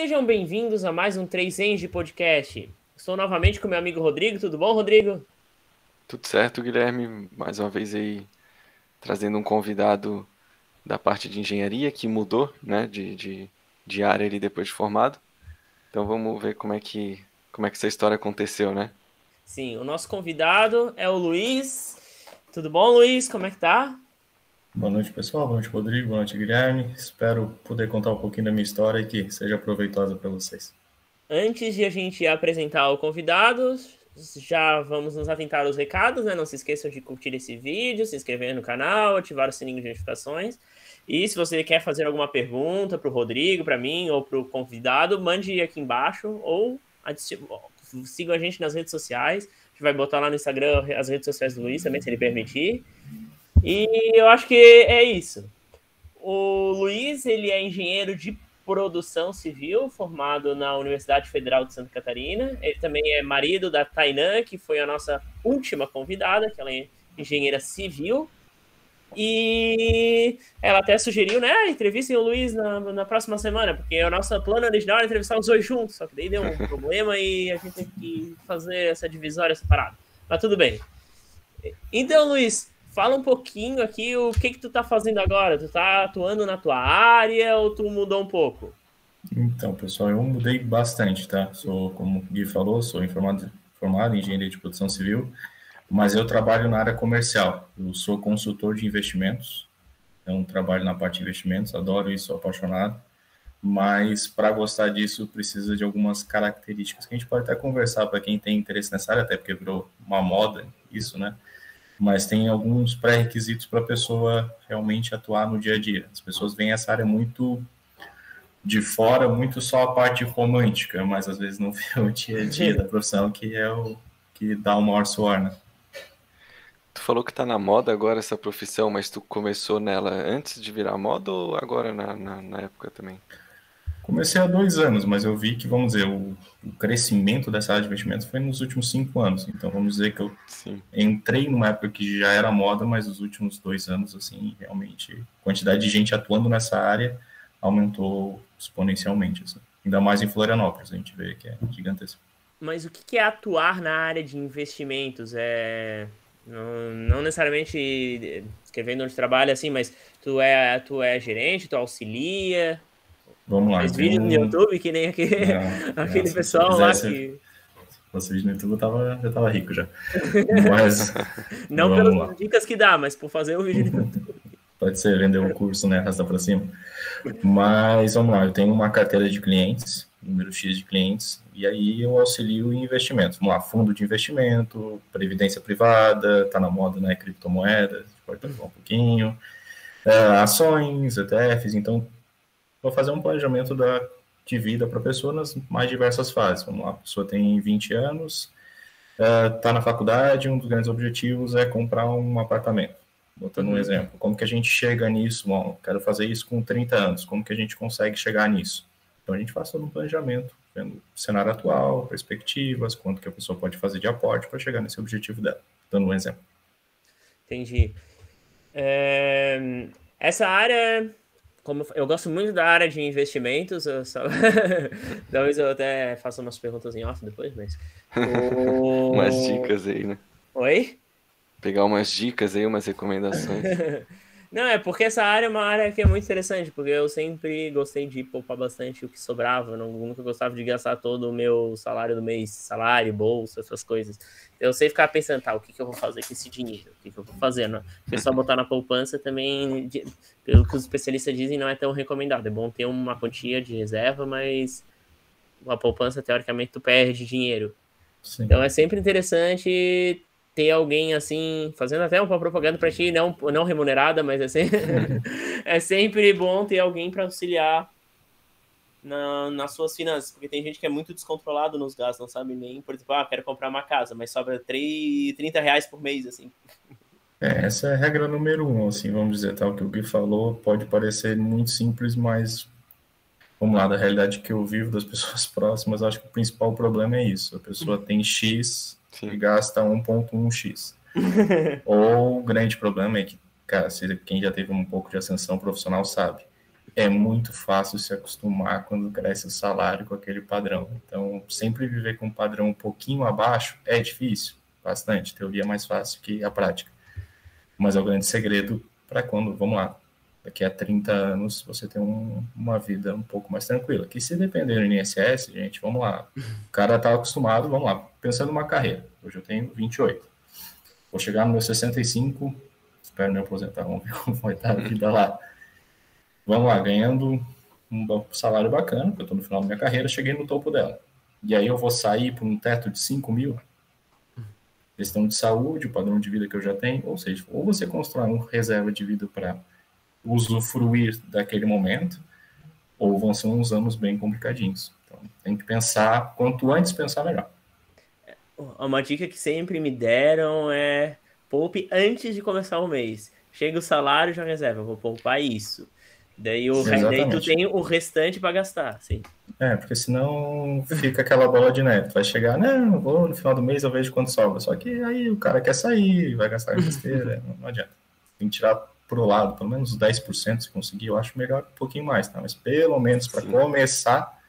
Sejam bem-vindos a mais um 3 de podcast. Estou novamente com meu amigo Rodrigo. Tudo bom, Rodrigo? Tudo certo, Guilherme. Mais uma vez aí trazendo um convidado da parte de engenharia que mudou, né, de área ali depois de formado. Então vamos ver como é que essa história aconteceu, né? Sim, o nosso convidado é o Luiz. Tudo bom, Luiz? Como é que tá? Boa noite, pessoal. Boa noite, Rodrigo. Boa noite, Guilherme. Espero poder contar um pouquinho da minha história e que seja proveitosa para vocês. Antes de a gente apresentar o convidado, já vamos nos atentar aos recados, né? Não se esqueçam de curtir esse vídeo, se inscrever no canal, ativar o sininho de notificações. E se você quer fazer alguma pergunta para o Rodrigo, para mim ou para o convidado, mande aqui embaixo ou sigam a gente nas redes sociais. A gente vai botar lá no Instagram as redes sociais do Luiz também, se ele permitir. E eu acho que é isso. O Luiz, ele é engenheiro de produção civil, formado na Universidade Federal de Santa Catarina. Ele também é marido da Tainã, que foi a nossa última convidada, que ela é engenheira civil. E ela até sugeriu, né, entrevistem o Luiz na próxima semana, porque o nosso plano original era entrevistar os dois juntos, só que daí deu um problema e a gente tem que fazer essa divisória separada. Mas tudo bem. Então, Luiz, fala um pouquinho aqui o que tu tá fazendo agora. Tu tá atuando na tua área ou tu mudou um pouco? Então, pessoal, eu mudei bastante, tá? Sou, como o Gui falou, sou formado em engenharia de produção civil, mas eu trabalho na área comercial. Eu sou consultor de investimentos, então trabalho na parte de investimentos, adoro isso, sou apaixonado. Mas para gostar disso precisa de algumas características que a gente pode até conversar para quem tem interesse nessa área, até porque virou uma moda isso, né? Mas tem alguns pré-requisitos para a pessoa realmente atuar no dia a dia. As pessoas veem essa área muito de fora, muito só a parte romântica, mas às vezes não vê o dia a dia da profissão, que é o que dá o maior suor, né? Tu falou que tá na moda agora essa profissão, mas tu começou nela antes de virar moda ou agora na época também? Comecei há 2 anos, mas eu vi que, vamos dizer, o crescimento dessa área de investimentos foi nos últimos 5 anos. Então, vamos dizer que eu Sim. entrei numa época que já era moda, mas os últimos 2 anos, assim, realmente, a quantidade de gente atuando nessa área aumentou exponencialmente. Assim. Ainda mais em Florianópolis, a gente vê que é gigantesco. Mas o que é atuar na área de investimentos? Não necessariamente escrevendo onde trabalha assim, mas tu é gerente, tu auxilia, Vamos lá, faz eu tenho vídeo no YouTube, que nem aquele se eu pessoal lá fizesse, que... fosse vídeo no YouTube, já tava rico já. Mas, Não vamos lá. pelas dicas que dá, mas por fazer o vídeo no YouTube. Pode ser vender um curso, né? Arrasta para cima. Mas vamos lá, eu tenho uma carteira de clientes, número X de clientes, e aí eu auxilio em investimentos. Vamos lá, fundo de investimento, previdência privada, tá na moda, né? Criptomoedas, pode falar um pouquinho, ações, ETFs. Então, vou fazer um planejamento de vida para a pessoa nas mais diversas fases. Vamos lá, a pessoa tem 20 anos, está na faculdade, um dos grandes objetivos é comprar um apartamento. Botando um exemplo, como que a gente chega nisso? Bom, quero fazer isso com 30 anos, como que a gente consegue chegar nisso? Então, a gente faz todo um planejamento, vendo o cenário atual, perspectivas, quanto que a pessoa pode fazer de aporte para chegar nesse objetivo dela. Dando um exemplo. Entendi. Essa área, como eu gosto muito da área de investimentos, talvez eu até faça umas perguntas em off depois, mas... Umas dicas aí, né? Oi? Pegar umas dicas aí, umas recomendações. Não, é porque essa área é uma área que é muito interessante, porque eu sempre gostei de poupar bastante o que sobrava, nunca gostava de gastar todo o meu salário do mês, salário, bolsa, essas coisas. Eu sei ficar pensando, tá, o que eu vou fazer com esse dinheiro? O que eu vou fazer? Não? Porque só botar na poupança também, pelo que os especialistas dizem, não é tão recomendado. É bom ter uma quantia de reserva, mas a poupança, teoricamente, tu perde dinheiro. Sim. Então é sempre interessante ter alguém assim, fazendo até uma propaganda para ti, não remunerada, mas é sempre bom ter alguém para auxiliar nas suas finanças, porque tem gente que é muito descontrolado nos gastos, não sabe nem, por exemplo, quero comprar uma casa, mas sobra R$30 por mês, assim. Essa é a regra número 1, assim, vamos dizer, tá? O que o Gui falou pode parecer muito simples, mas vamos lá, da realidade que eu vivo, das pessoas próximas, acho que o principal problema é isso. A pessoa tem X e gasta 1,1x. Ou o grande problema é que, cara, quem já teve um pouco de ascensão profissional sabe. é muito fácil se acostumar quando cresce o salário com aquele padrão. Então, sempre viver com um padrão um pouquinho abaixo é difícil, bastante. Teoria é mais fácil que a prática. Mas é o grande segredo para quando, vamos lá, daqui a 30 anos você ter uma vida um pouco mais tranquila. Que se depender do INSS, gente, vamos lá. O cara está acostumado, vamos lá, pensando numa carreira. Hoje eu tenho 28. Vou chegar no meu 65, espero me aposentar, vamos ver como vai estar a vida lá. Vamos lá, ganhando um salário bacana, porque eu estou no final da minha carreira, cheguei no topo dela. E aí eu vou sair por um teto de 5 mil? Questão de saúde, o padrão de vida que eu já tenho, ou seja, ou você constrói uma reserva de vida para usufruir daquele momento, ou vão ser uns anos bem complicadinhos. Então, tem que pensar, quanto antes pensar, melhor. Uma dica que sempre me deram é poupe antes de começar o mês. Chega o salário, já reserva, vou poupar isso. Daí tu tem o restante para gastar, sim. Porque senão fica aquela bola de neve. Vai chegar, não, vou no final do mês eu vejo quanto sobra. Só que aí o cara quer sair, vai gastar em besteira, não adianta. Tem que tirar pro lado, pelo menos 10% se conseguir, eu acho melhor um pouquinho mais, tá? Mas pelo menos para começar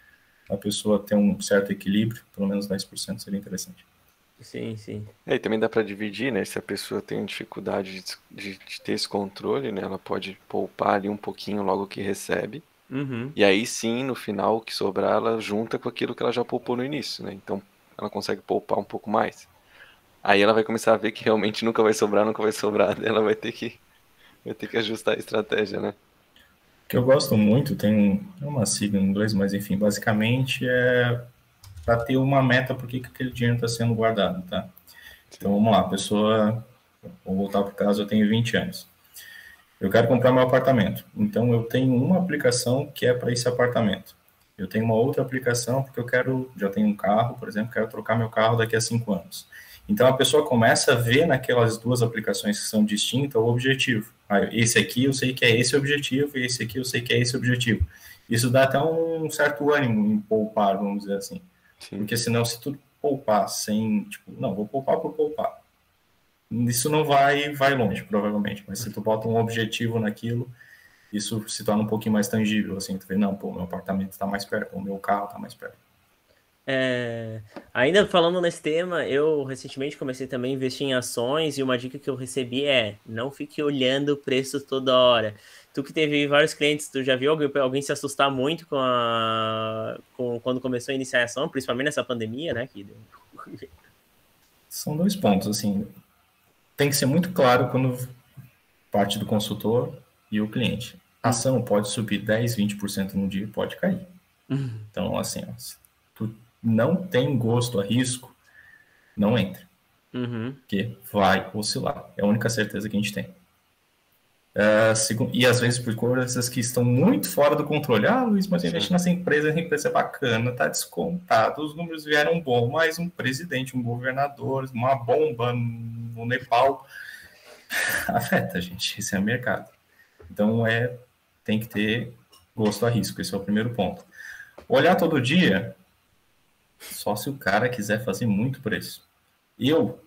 a pessoa ter um certo equilíbrio, pelo menos 10% seria interessante. Sim, sim. E também dá para dividir, né? Se a pessoa tem dificuldade de ter esse controle, né? Ela pode poupar ali um pouquinho logo que recebe. Uhum. E aí sim, no final, o que sobrar, ela junta com aquilo que ela já poupou no início, né? Então ela consegue poupar um pouco mais. Aí ela vai começar a ver que realmente nunca vai sobrar. Ela vai ter que ajustar a estratégia, né? O que eu gosto muito, tem uma sigla em inglês, mas enfim, basicamente é para ter uma meta por que aquele dinheiro está sendo guardado, tá? Então vamos lá, a pessoa, vou voltar para o caso, eu tenho 20 anos. Eu quero comprar meu apartamento. Então eu tenho uma aplicação que é para esse apartamento. Eu tenho uma outra aplicação porque já tenho um carro, por exemplo, quero trocar meu carro daqui a 5 anos. Então a pessoa começa a ver naquelas duas aplicações que são distintas o objetivo. Esse aqui eu sei que é esse objetivo e esse aqui eu sei que é esse objetivo. Isso dá até um certo ânimo em poupar, vamos dizer assim. Sim. Porque senão se tu poupar sem, não, vou poupar por poupar. Isso não vai longe, provavelmente. Mas se tu bota um objetivo naquilo, isso se torna um pouquinho mais tangível. Assim, tu vê, não, meu apartamento está mais perto, o meu carro está mais perto. Ainda falando nesse tema, eu recentemente comecei também a investir em ações e uma dica que eu recebi é não fique olhando o preço toda hora. Tu que teve vários clientes, tu já viu alguém se assustar muito quando começou a iniciar a ação, principalmente nessa pandemia, né? São 2 pontos, assim. Tem que ser muito claro quando parte do consultor e o cliente. A ação pode subir 10, 20% num dia, pode cair. Então, assim, se tu não tem gosto a risco, não entra. Porque vai oscilar. É a única certeza que a gente tem. E às vezes por coisas que estão muito fora do controle. Luiz, mas investir nessa empresa, a empresa é bacana, tá descontado, os números vieram bons, mas um presidente, um governador, uma bomba no Nepal afeta, gente. Esse é o mercado. Então tem que ter gosto a risco, esse é o primeiro ponto. Olhar todo dia, só se o cara quiser fazer muito preço. Eu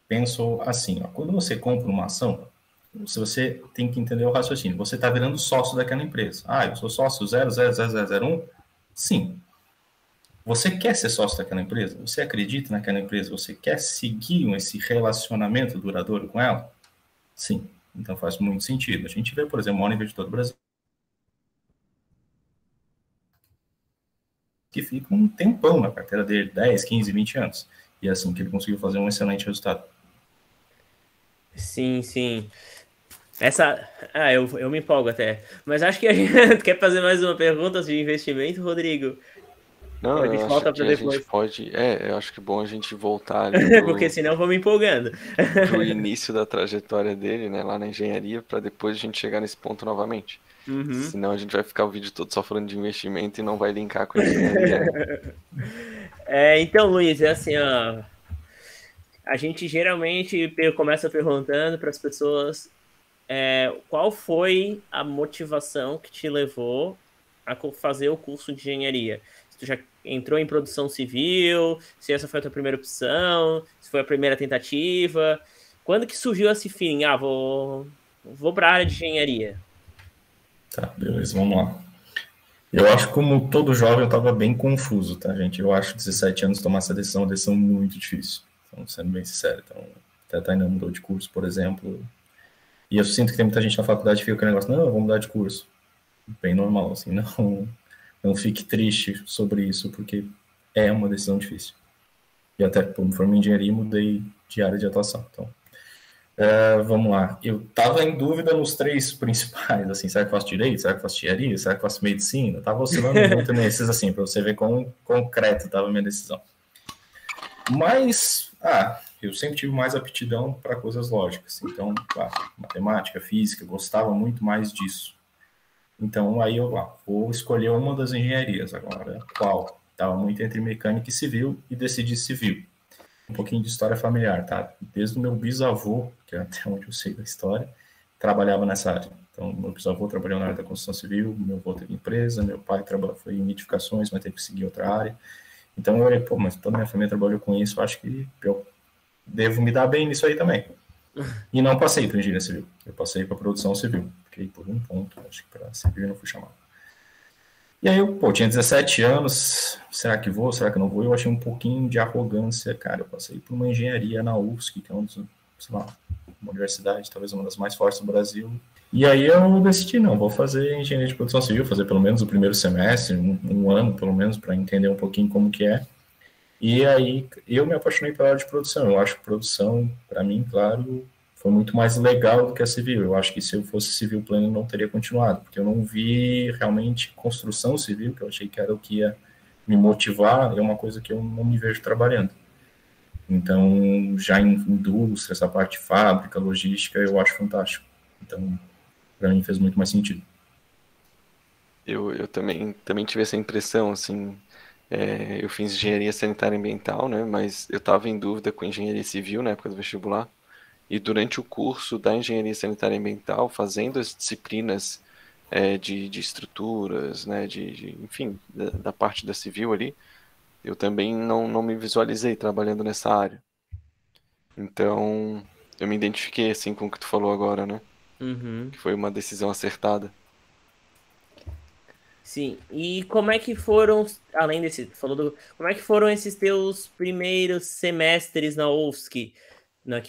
penso assim, quando você compra uma ação, você tem que entender o raciocínio. Você está virando sócio daquela empresa. Eu sou sócio 0,00001? Sim. Você quer ser sócio daquela empresa? Você acredita naquela empresa? Você quer seguir esse relacionamento duradouro com ela? Sim. Então faz muito sentido. A gente vê, por exemplo, o maior investidor do Brasil que fica um tempão na carteira dele, 10, 15, 20 anos. E é assim que ele conseguiu fazer um excelente resultado. Sim, sim. Eu me empolgo até. Mas acho que a gente quer fazer mais uma pergunta de investimento, Rodrigo. Não, eu acho que a gente pode... eu acho que é bom a gente voltar ali porque senão eu vou me empolgando. Pro início da trajetória dele, né, lá na engenharia, para depois a gente chegar nesse ponto novamente. Senão a gente vai ficar o vídeo todo só falando de investimento e não vai linkar com a engenharia. Então, Luiz, é assim, a gente geralmente começa perguntando para as pessoas qual foi a motivação que te levou a fazer o curso de engenharia. Se tu já entrou em produção civil, se essa foi a tua primeira opção, se foi a primeira tentativa. Quando que surgiu esse feeling? Vou para a área de engenharia? Tá, beleza, vamos lá. Eu acho que como todo jovem eu estava bem confuso, tá, gente? Eu acho que 17 anos tomar essa decisão é uma decisão muito difícil. Então, sendo bem sincero. Então, até a Tainá mudou de curso, por exemplo. E eu sinto que tem muita gente na faculdade que fica com aquele negócio, não, eu vou mudar de curso. Bem normal, assim, não fique triste sobre isso, porque é uma decisão difícil. E até, pô, me formei em engenharia e mudei de área de atuação. Então, vamos lá. Eu estava em dúvida nos três principais, assim, será que eu faço direito? Será que eu faço engenharia? Será que eu faço medicina? Estava oscilando muito nesses, assim, para você ver quão concreto estava a minha decisão. Mas, eu sempre tive mais aptidão para coisas lógicas. Então, matemática, física, gostava muito mais disso. Então, aí eu vou escolher uma das engenharias. Agora, qual? Estava muito entre mecânica e civil e decidi civil. Um pouquinho de história familiar, tá? Desde o meu bisavô, que é até onde eu sei da história, trabalhava nessa área. Então, meu bisavô trabalhou na área da construção civil, meu avô teve empresa, meu pai foi em edificações, mas teve que seguir outra área. Então, eu olhei, mas toda a minha família trabalhou com isso, acho que eu devo me dar bem nisso aí também. E não passei para engenharia civil, eu passei para produção civil. Fiquei por um ponto, acho que para civil eu não fui chamado. E aí eu, tinha 17 anos, será que vou, será que não vou? Eu achei um pouquinho de arrogância, cara, eu passei por uma engenharia na UFSC, que é uma universidade, talvez uma das mais fortes do Brasil. E aí eu decidi, não, vou fazer engenharia de produção civil, fazer pelo menos o primeiro semestre, um ano pelo menos, para entender um pouquinho como que é. E aí eu me apaixonei pela área de produção. Eu acho que produção, para mim, claro, foi muito mais legal do que a civil. Eu acho que se eu fosse civil pleno, eu não teria continuado, porque eu não vi realmente construção civil, que eu achei que era o que ia me motivar, é uma coisa que eu não me vejo trabalhando. Então, já em indústria, essa parte de fábrica, logística, eu acho fantástico. Então, para mim fez muito mais sentido. Eu também tive essa impressão, assim, eu fiz engenharia sanitária e ambiental, né, mas eu estava em dúvida com engenharia civil na época do vestibular, e durante o curso da engenharia sanitária e ambiental, fazendo as disciplinas de estruturas, né, enfim, da parte da civil ali, eu também não me visualizei trabalhando nessa área. Então, eu me identifiquei, assim, com o que tu falou agora, né, Uhum. que foi uma decisão acertada. Sim, e como é que foram, além desse, como é que foram esses teus primeiros semestres na UFSC, né,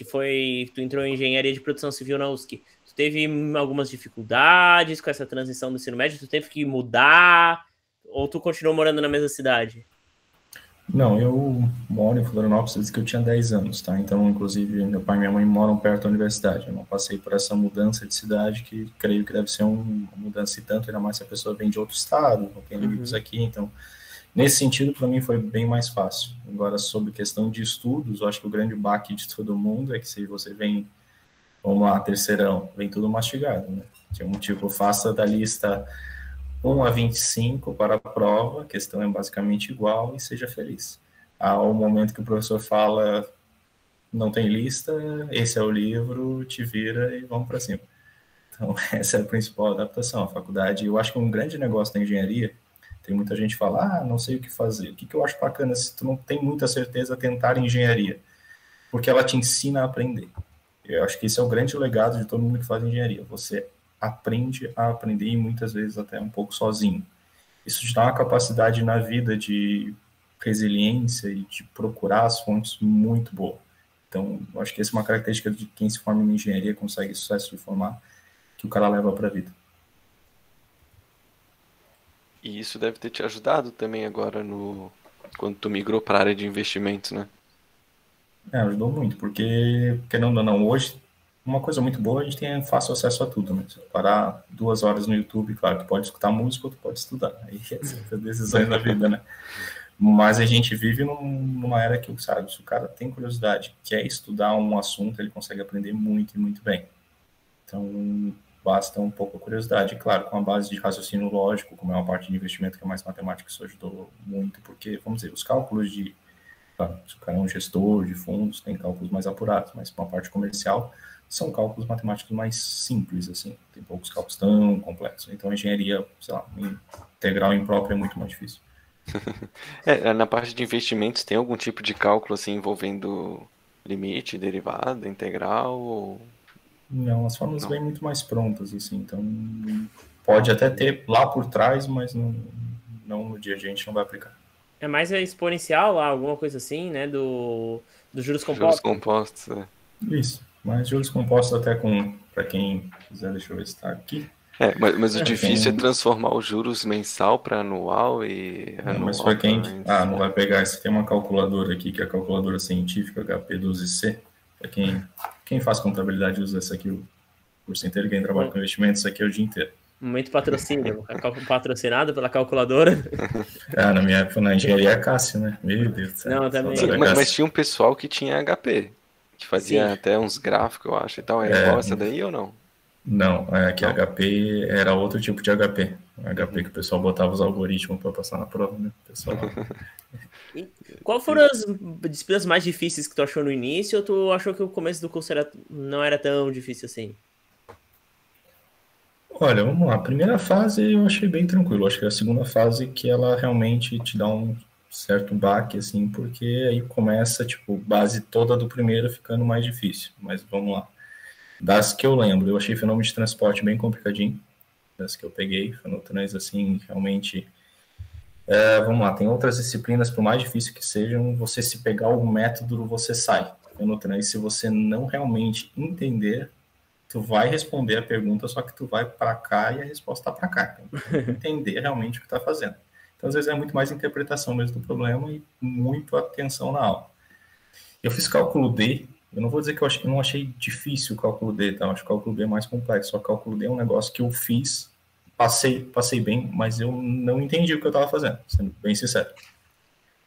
tu entrou em engenharia de produção civil na UFSC, tu teve algumas dificuldades com essa transição do ensino médio, tu teve que mudar, ou tu continuou morando na mesma cidade? Não, eu moro em Florianópolis desde que eu tinha 10 anos, tá? Então, inclusive, meu pai e minha mãe moram perto da universidade. Eu não passei por essa mudança de cidade, que creio que deve ser uma mudança e tanto, ainda mais se a pessoa vem de outro estado, não tem amigos aqui. Então, nesse sentido, para mim foi bem mais fácil. Agora, sobre questão de estudos, eu acho que o grande baque de todo mundo é que se você vem, vamos lá, terceirão, vem tudo mastigado, né? Que é um tipo, faça da lista 1 a 25 para a prova, a questão é basicamente igual e seja feliz. Ao momento que o professor fala, não tem lista, esse é o livro, te vira e vamos para cima. Então, essa é a principal adaptação. A faculdade, eu acho que um grande negócio da engenharia, tem muita gente que fala, não sei o que fazer. O que eu acho bacana, se tu não tem muita certeza, tentar engenharia, porque ela te ensina a aprender. Eu acho que esse é o grande legado de todo mundo que faz engenharia. Você aprende a aprender e muitas vezes até um pouco sozinho. Isso te dá uma capacidade na vida de resiliência e de procurar as fontes muito boa. Então, eu acho que essa é uma característica de quem se forma em engenharia, consegue sucesso de formar, que o cara leva para a vida. E isso deve ter te ajudado também agora quando tu migrou para a área de investimentos, né? Ajudou muito, porque, querendo ou não, hoje, uma coisa muito boa, a gente tem fácil acesso a tudo, né? Se eu parar 2 horas no YouTube, claro, tu pode escutar música ou tu pode estudar. Aí é decisões da vida, né? Mas a gente vive numa era que, sabe, se o cara tem curiosidade, quer estudar um assunto, ele consegue aprender muito e muito bem. Então, basta um pouco a curiosidade. Claro, com a base de raciocínio lógico, como é uma parte de investimento que é mais matemática, isso ajudou muito, porque, vamos dizer, os cálculos claro, se o cara é um gestor de fundos, tem cálculos mais apurados, mas para a parte comercial, são cálculos matemáticos mais simples, assim, tem poucos cálculos tão complexos. Então, a engenharia, sei lá, integral imprópria é muito mais difícil. Na parte de investimentos, tem algum tipo de cálculo assim envolvendo limite, derivada, integral ou Não, as fórmulas não? vêm muito mais prontas, assim, então pode até ter lá por trás, mas não no dia a dia a gente não vai aplicar. É mais exponencial lá, alguma coisa assim, né? Do juros Juros compostos. compostos, né? Isso, mas juros compostos até para quem quiser, deixa eu ver se está aqui. Mas o difícil é transformar os juros mensal para anual e anual. Mas para quem não vai pegar, você tem uma calculadora aqui, que é a calculadora científica HP12C. Para quem faz contabilidade usa essa aqui o curso inteiro, quem trabalha com investimentos, isso aqui é o dia inteiro. Momento patrocínio, patrocinado pela calculadora. Na minha época na engenharia Cássio, né? Meu Deus do céu. Não, também. Mas tinha um pessoal que tinha HP, que fazia até uns gráficos, eu acho, e tal. É igual essa daí ou não? Não, que HP era outro tipo de HP. HP que o pessoal botava os algoritmos para passar na prova, né? Pessoal... Qual foram as disciplinas mais difíceis que tu achou no início, ou tu achou que o começo do curso não era tão difícil assim? Olha, vamos lá. A primeira fase eu achei bem tranquilo. Acho que é a segunda fase que ela realmente te dá um certo baque, assim, porque aí começa, tipo, base toda do primeiro ficando mais difícil. Mas vamos lá. Das que eu lembro, eu achei fenômeno de transporte bem complicadinho. Das que eu peguei, fenotrans, assim, realmente... vamos lá, tem outras disciplinas, por mais difícil que sejam, você se pegar o método, você sai. Fenotrans, se você não realmente entender, tu vai responder a pergunta, só que tu vai para cá e a resposta está para cá. Então, tu tem que entender realmente o que está fazendo. Então, às vezes, é muito mais interpretação mesmo do problema e muito atenção na aula. Eu fiz cálculo D. Eu não vou dizer que eu não achei difícil o cálculo D, tá? Eu acho que o cálculo D é mais complexo. Só que o cálculo D é um negócio que eu fiz, passei bem, mas eu não entendi o que eu estava fazendo, sendo bem sincero.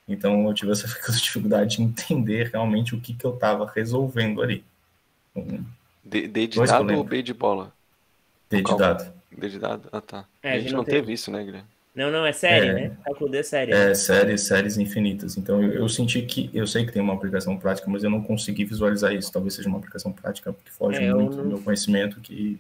Então, eu tive essa dificuldade de entender realmente o que eu estava resolvendo ali. D de dado ou B de bola? D de dado. D de dado? Ah, tá. A gente não teve isso, né, Guilherme? Não, é série, né? Cálculo D é série. Séries infinitas. Então, eu senti que... Eu sei que tem uma aplicação prática, mas eu não consegui visualizar isso. Talvez seja uma aplicação prática que foge muito do meu conhecimento, que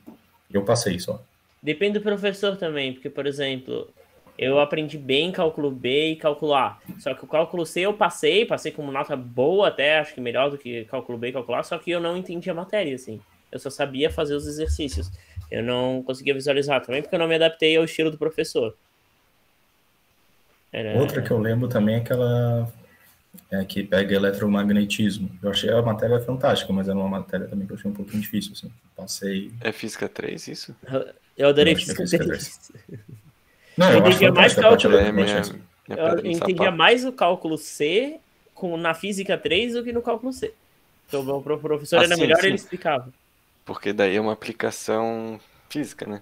eu passei só. Depende do professor também, porque, por exemplo, eu aprendi bem cálculo B e cálculo A. Só que o cálculo C eu passei com nota boa até, acho que melhor do que cálculo B e cálculo A, só que eu não entendi a matéria, assim. Eu só sabia fazer os exercícios. Eu não conseguia visualizar também, porque eu não me adaptei ao estilo do professor. Outra que eu lembro também é aquela que pega eletromagnetismo. Eu achei a matéria fantástica, mas era uma matéria também que eu achei um pouquinho difícil, assim. Passei... É Física 3, isso? Eu adorei Física 3. Não, eu entendia mais cálculo. Eu entendia mais o cálculo C na Física 3 do que no cálculo C. Então o professor era melhor, ele explicava. Porque daí é uma aplicação física, né?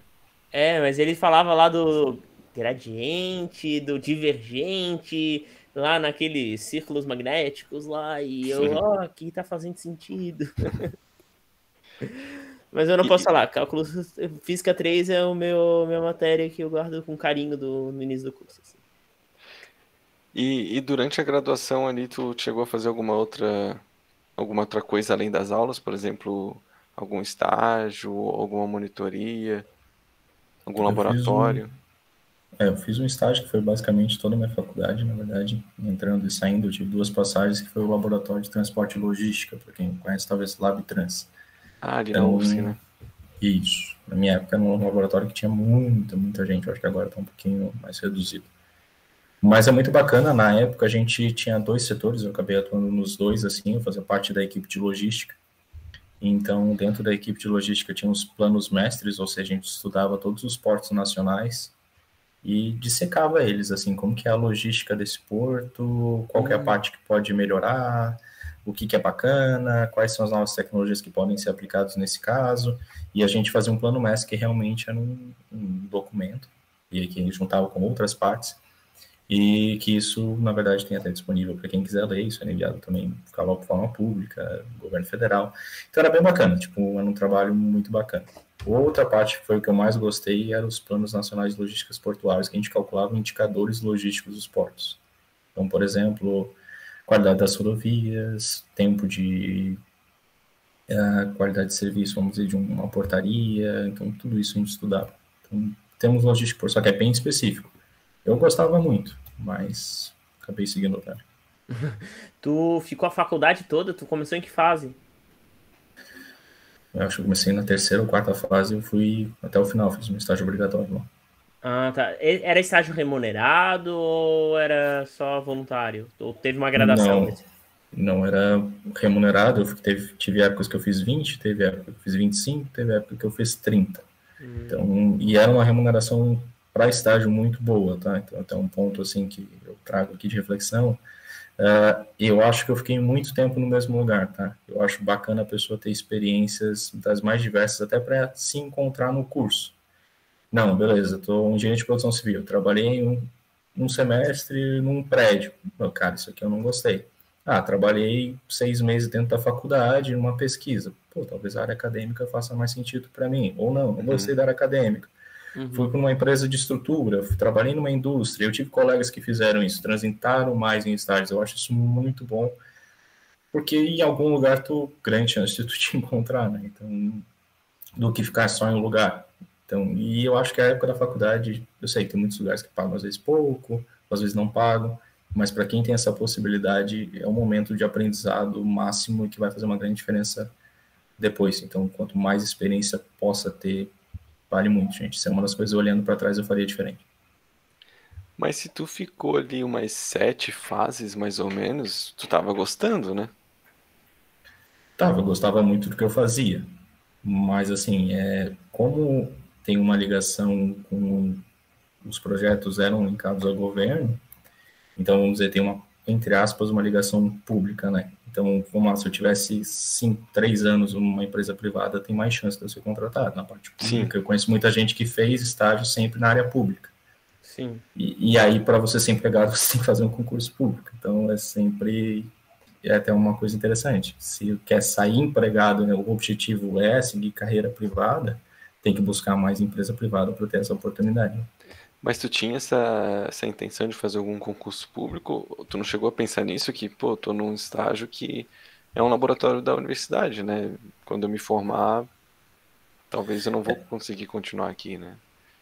Mas ele falava lá do gradiente, do divergente, lá naqueles círculos magnéticos lá, e eu, aqui tá fazendo sentido. Mas eu não posso falar, cálculo Física 3 é minha matéria que eu guardo com carinho no início do curso. Assim. E durante a graduação ali, tu chegou a fazer alguma outra coisa além das aulas? Por exemplo, algum estágio, alguma monitoria, algum laboratório? Eu fiz um estágio que foi basicamente toda a minha faculdade, na verdade, entrando e saindo. Eu tive 2 passagens, que foi o laboratório de transporte e logística, para quem conhece talvez LabTrans. Ali na UFSC, né? Isso. Na minha época era um laboratório que tinha muita gente. Eu acho que agora está um pouquinho mais reduzido. Mas é muito bacana. Na época a gente tinha 2 setores, eu acabei atuando nos 2, assim, eu fazia parte da equipe de logística. Então, dentro da equipe de logística tinha os planos mestres, ou seja, a gente estudava todos os portos nacionais e dissecava eles, assim, como que é a logística desse porto, qual que é a parte que pode melhorar, o que é bacana, quais são as novas tecnologias que podem ser aplicadas nesse caso, e a gente fazia um plano mestre que realmente era um documento, e que a gente juntava com outras partes, e que isso, na verdade, tem até disponível para quem quiser ler, isso é enviado também, ficava de forma pública, governo federal, então era bem bacana, tipo, era um trabalho muito bacana. Outra parte que foi o que eu mais gostei era os planos nacionais de logísticas portuárias, que a gente calculava indicadores logísticos dos portos. Então, por exemplo, qualidade das rodovias, tempo de qualidade de serviço, vamos dizer, de uma portaria, então tudo isso a gente estudava. Então, temos logística, só que é bem específico. Eu gostava muito, mas acabei seguindo outra. Tu ficou a faculdade toda? Tu começou em que fase? Eu acho que eu comecei na terceira ou quarta fase e eu fui até o final, fiz um estágio obrigatório lá. Ah, tá. Era estágio remunerado ou era só voluntário? Ou teve uma gradação Não, nesse? não era remunerado, tive épocas que eu fiz 20, teve época que eu fiz 25, teve época que eu fiz 30. Então, e era uma remuneração para estágio muito boa, tá? Então, até um ponto assim que eu trago aqui de reflexão, eu acho que eu fiquei muito tempo no mesmo lugar, tá? Eu acho bacana a pessoa ter experiências das mais diversas, até para se encontrar no curso. Não, beleza, estou engenheiro de produção civil, trabalhei um semestre num prédio. Não, cara, isso aqui eu não gostei. Ah, trabalhei 6 meses dentro da faculdade, numa pesquisa. Pô, talvez a área acadêmica faça mais sentido para mim. Ou não gostei da área acadêmica. Fui para uma empresa de estrutura, trabalhei numa indústria. Eu tive colegas que fizeram isso, transitaram mais em estágios. Eu acho isso muito bom, porque em algum lugar tu grande chance de tu te encontrar, né? Então, do que ficar só em um lugar. Então, e eu acho que a época da faculdade, eu sei, tem muitos lugares que pagam às vezes pouco, às vezes não pagam, mas para quem tem essa possibilidade, é um momento de aprendizado máximo e que vai fazer uma grande diferença depois. Então, quanto mais experiência possa ter, vale muito, gente. Isso é uma das coisas, olhando para trás, eu faria diferente. Mas se tu ficou ali umas 7 fases, mais ou menos, tu tava gostando, né? Tava, eu gostava muito do que eu fazia, mas assim, como tem uma ligação com os projetos eram linkados ao governo, então vamos dizer, tem uma, entre aspas, uma ligação pública, né? Então, vamos lá, se eu tivesse 3 anos numa empresa privada, tem mais chance de eu ser contratado na parte Sim. pública. Eu conheço muita gente que fez estágio sempre na área pública. Sim. E aí, para você ser empregado, você tem que fazer um concurso público. Então, é até uma coisa interessante. Se quer sair empregado, né, o objetivo é seguir carreira privada, tem que buscar mais empresa privada para ter essa oportunidade. Mas tu tinha essa intenção de fazer algum concurso público? Tu não chegou a pensar nisso? Que, pô, tô num estágio que é um laboratório da universidade, né? Quando eu me formar, talvez eu não vou conseguir continuar aqui, né?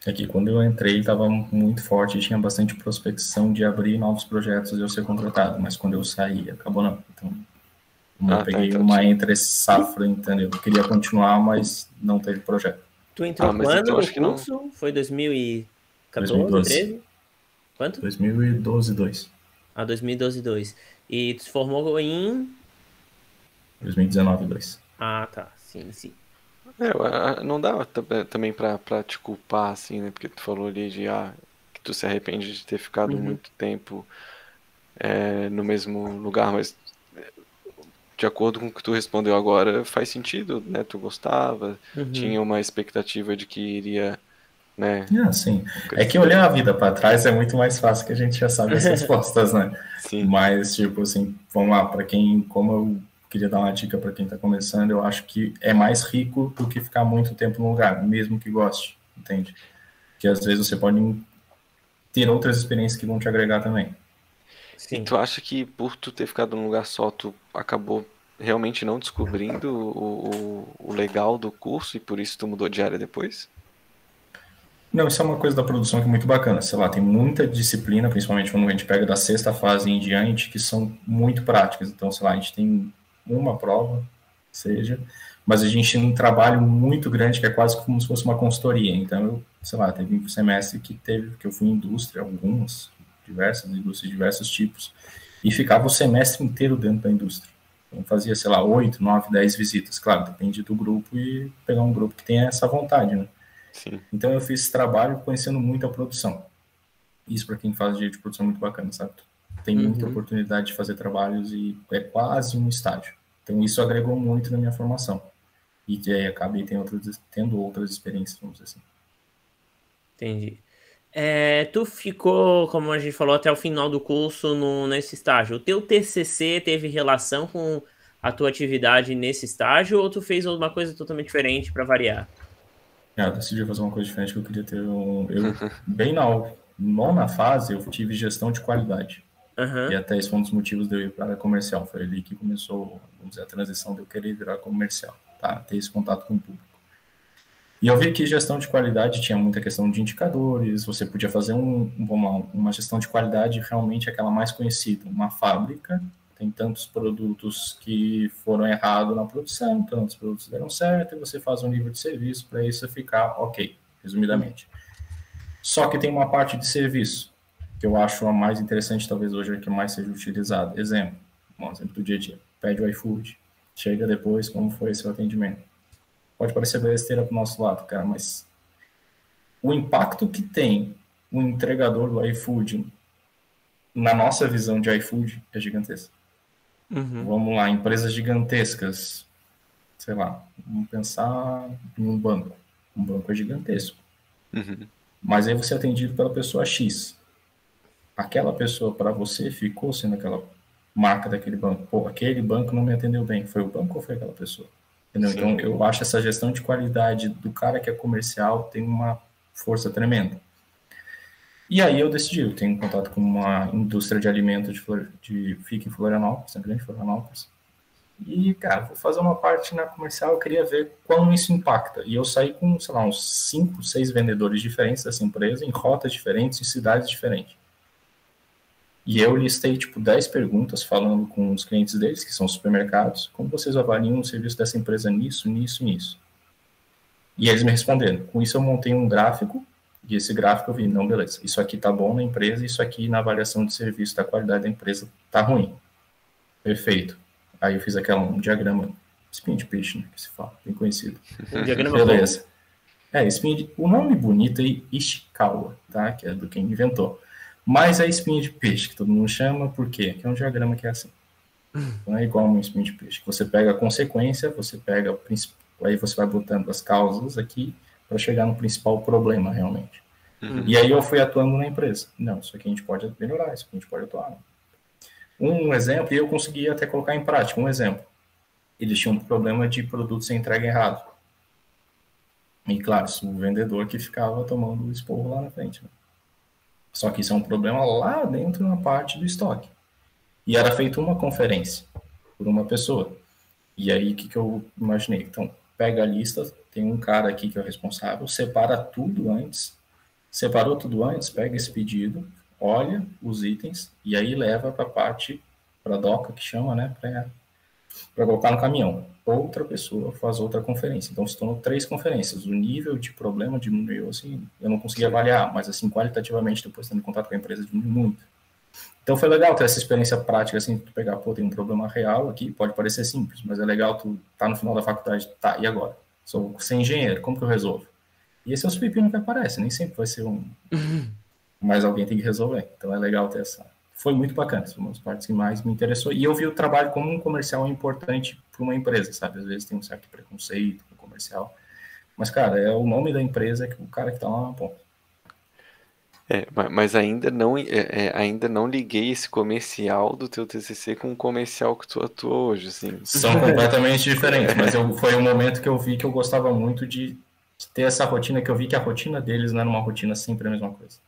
É que quando eu entrei estava muito forte, tinha bastante prospecção de abrir novos projetos e eu ser contratado, mas quando eu saí, acabou não. Então, eu peguei então uma entre safra, entendeu? Eu queria continuar, mas não teve projeto. Tu entrou mas quando então no acho que não. curso? Foi 2014, 2012. 13? Quanto? 2012, 2. 2012, 2. E tu se formou em... 2019, 2. Ah, tá. Sim, sim. Não dá também pra te culpar, assim, né? Porque tu falou ali que tu se arrepende de ter ficado muito tempo no mesmo lugar, mas de acordo com o que tu respondeu agora, faz sentido, né? Tu gostava, tinha uma expectativa de que iria, né? Sim. É que olhar a vida para trás é muito mais fácil, que a gente já sabe as respostas, né? Sim. Mas, tipo assim, vamos lá, como eu queria dar uma dica para quem está começando, eu acho que é mais rico do que ficar muito tempo no lugar, mesmo que goste, entende? Que às vezes você pode ter outras experiências que vão te agregar também. Sim. E tu acha que por tu ter ficado num lugar só, tu acabou realmente não descobrindo o legal do curso e por isso tu mudou de área depois? Não, isso é uma coisa da produção que é muito bacana. Sei lá, tem muita disciplina, principalmente quando a gente pega da sexta fase em diante, que são muito práticas. Então, sei lá, a gente tem uma prova, seja, mas a gente tem um trabalho muito grande que é quase como se fosse uma consultoria. Então, sei lá, teve um semestre que eu fui em indústria, diversas indústrias de diversos tipos, e ficava o semestre inteiro dentro da indústria. Então, fazia, sei lá, 8, 9, 10 visitas. Claro, depende do grupo e pegar um grupo que tenha essa vontade, né? Sim. Então, eu fiz esse trabalho conhecendo muito a produção. Isso, para quem faz engenharia de produção, é muito bacana, sabe? Tem muita oportunidade de fazer trabalhos e é quase um estágio. Então, isso agregou muito na minha formação. E aí, acabei tendo outras experiências, vamos dizer assim. Entendi. Tu ficou, como a gente falou, até o final do curso nesse estágio. O teu TCC teve relação com a tua atividade nesse estágio ou tu fez uma coisa totalmente diferente para variar? Eu decidi fazer uma coisa diferente, que eu queria ter bem na nona fase, eu tive gestão de qualidade. E até esse foi um dos motivos de eu ir para a área comercial. Foi ali que começou, vamos dizer, a transição de eu querer virar comercial, tá? Ter esse contato com o público. E eu vi que gestão de qualidade tinha muita questão de indicadores, você podia fazer uma gestão de qualidade realmente aquela mais conhecida, uma fábrica tem tantos produtos que foram errados na produção, tantos produtos deram certo, e você faz um nível de serviço para isso ficar ok, resumidamente. Só que tem uma parte de serviço, que eu acho a mais interessante, talvez hoje, é que mais seja utilizado. Exemplo do dia a dia. Pede o iFood, chega depois, como foi seu atendimento. Pode parecer besteira para o nosso lado, cara, mas o impacto que tem o entregador do iFood na nossa visão de iFood é gigantesco. Vamos lá, empresas gigantescas, sei lá, vamos pensar em um banco. Um banco é gigantesco. Mas aí você é atendido pela pessoa X. Aquela pessoa, para você, ficou sendo aquela marca daquele banco. Pô, aquele banco não me atendeu bem. Foi o banco ou foi aquela pessoa? Entendeu? Então, eu acho essa gestão de qualidade do cara que é comercial tem uma força tremenda. E aí eu decidi, eu tenho contato com uma indústria de alimentos fica em Florianópolis, na grande Florianópolis. E, cara, vou fazer uma parte na comercial, eu queria ver como isso impacta. E eu saí com, sei lá, uns 5, 6 vendedores diferentes dessa empresa, em rotas diferentes, em cidades diferentes. E eu listei, 10 perguntas falando com os clientes deles, que são supermercados, como vocês avaliam o serviço dessa empresa nisso, nisso, nisso. E eles me responderam. Com isso eu montei um gráfico, e esse gráfico eu vi, não, beleza, isso aqui tá bom na empresa, isso aqui na avaliação de serviço da qualidade da empresa tá ruim. Perfeito. Aí eu fiz um diagrama, spin de peixe, né, que se fala, bem conhecido. Um diagrama beleza. O nome bonito é Ishikawa, tá? Que é do quem inventou. Mas é espinha de peixe, que todo mundo chama, por quê? Que é um diagrama que é assim. Não é igual um espinho de peixe. Você pega a consequência, você pega aí você vai botando as causas aqui para chegar no principal problema, realmente. E aí eu fui atuando na empresa. Não, isso aqui a gente pode melhorar, isso aqui a gente pode atuar. Um exemplo, e eu consegui até colocar em prática, um exemplo. Eles tinham um problema de produto ser entregue errado. E claro, o vendedor que ficava tomando o esporro lá na frente, né? Só que isso é um problema lá dentro na parte do estoque. E era feita uma conferência por uma pessoa. E aí, o que eu imaginei? Então, pega a lista, tem um cara aqui que é o responsável, separa tudo antes. Separou tudo antes, pega esse pedido, olha os itens, e aí leva para a parte, para a doca, que chama, né? Para colocar no caminhão. Outra pessoa faz outra conferência. Então, se tornou 3 conferências. O nível de problema diminuiu, assim, eu não consegui avaliar, mas, assim, qualitativamente, depois tendo contato com a empresa, diminuiu muito. Então, foi legal ter essa experiência prática, assim, tu pegar, tem um problema real aqui, pode parecer simples, mas é legal tu tá no final da faculdade, tá, e agora? Sou sem engenheiro, como que eu resolvo? E esse é os pepinos que aparecem, nem sempre vai ser mas alguém tem que resolver. Então, é legal ter essa... Foi muito bacana, foi uma das partes que mais me interessou. E eu vi o trabalho como um comercial importante para uma empresa, sabe? Às vezes tem um certo preconceito com o comercial. Mas, cara, é o nome da empresa, que o cara que está lá na ponta. Mas ainda não liguei esse comercial do teu TCC com o comercial que tu atua hoje, assim. São completamente diferentes, mas foi um momento que eu vi que eu gostava muito de ter essa rotina, que eu vi que a rotina deles não era uma rotina sempre a mesma coisa.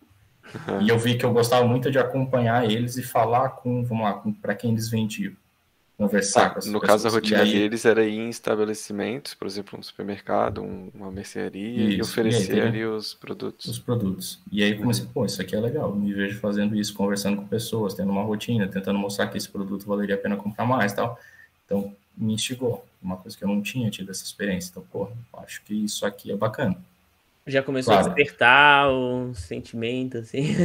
E eu vi que eu gostava muito de acompanhar eles e falar para quem eles vendiam. Conversar com as pessoas. No caso, a rotina deles era ir em estabelecimentos, por exemplo, um supermercado, uma mercearia, e oferecer ali os produtos. Os produtos. E aí eu comecei, isso aqui é legal. Me vejo fazendo isso, conversando com pessoas, tendo uma rotina, tentando mostrar que esse produto valeria a pena comprar mais e tal. Então, me instigou. Uma coisa que eu não tinha tido essa experiência. Então, acho que isso aqui é bacana. Já começou a despertar um sentimento, assim.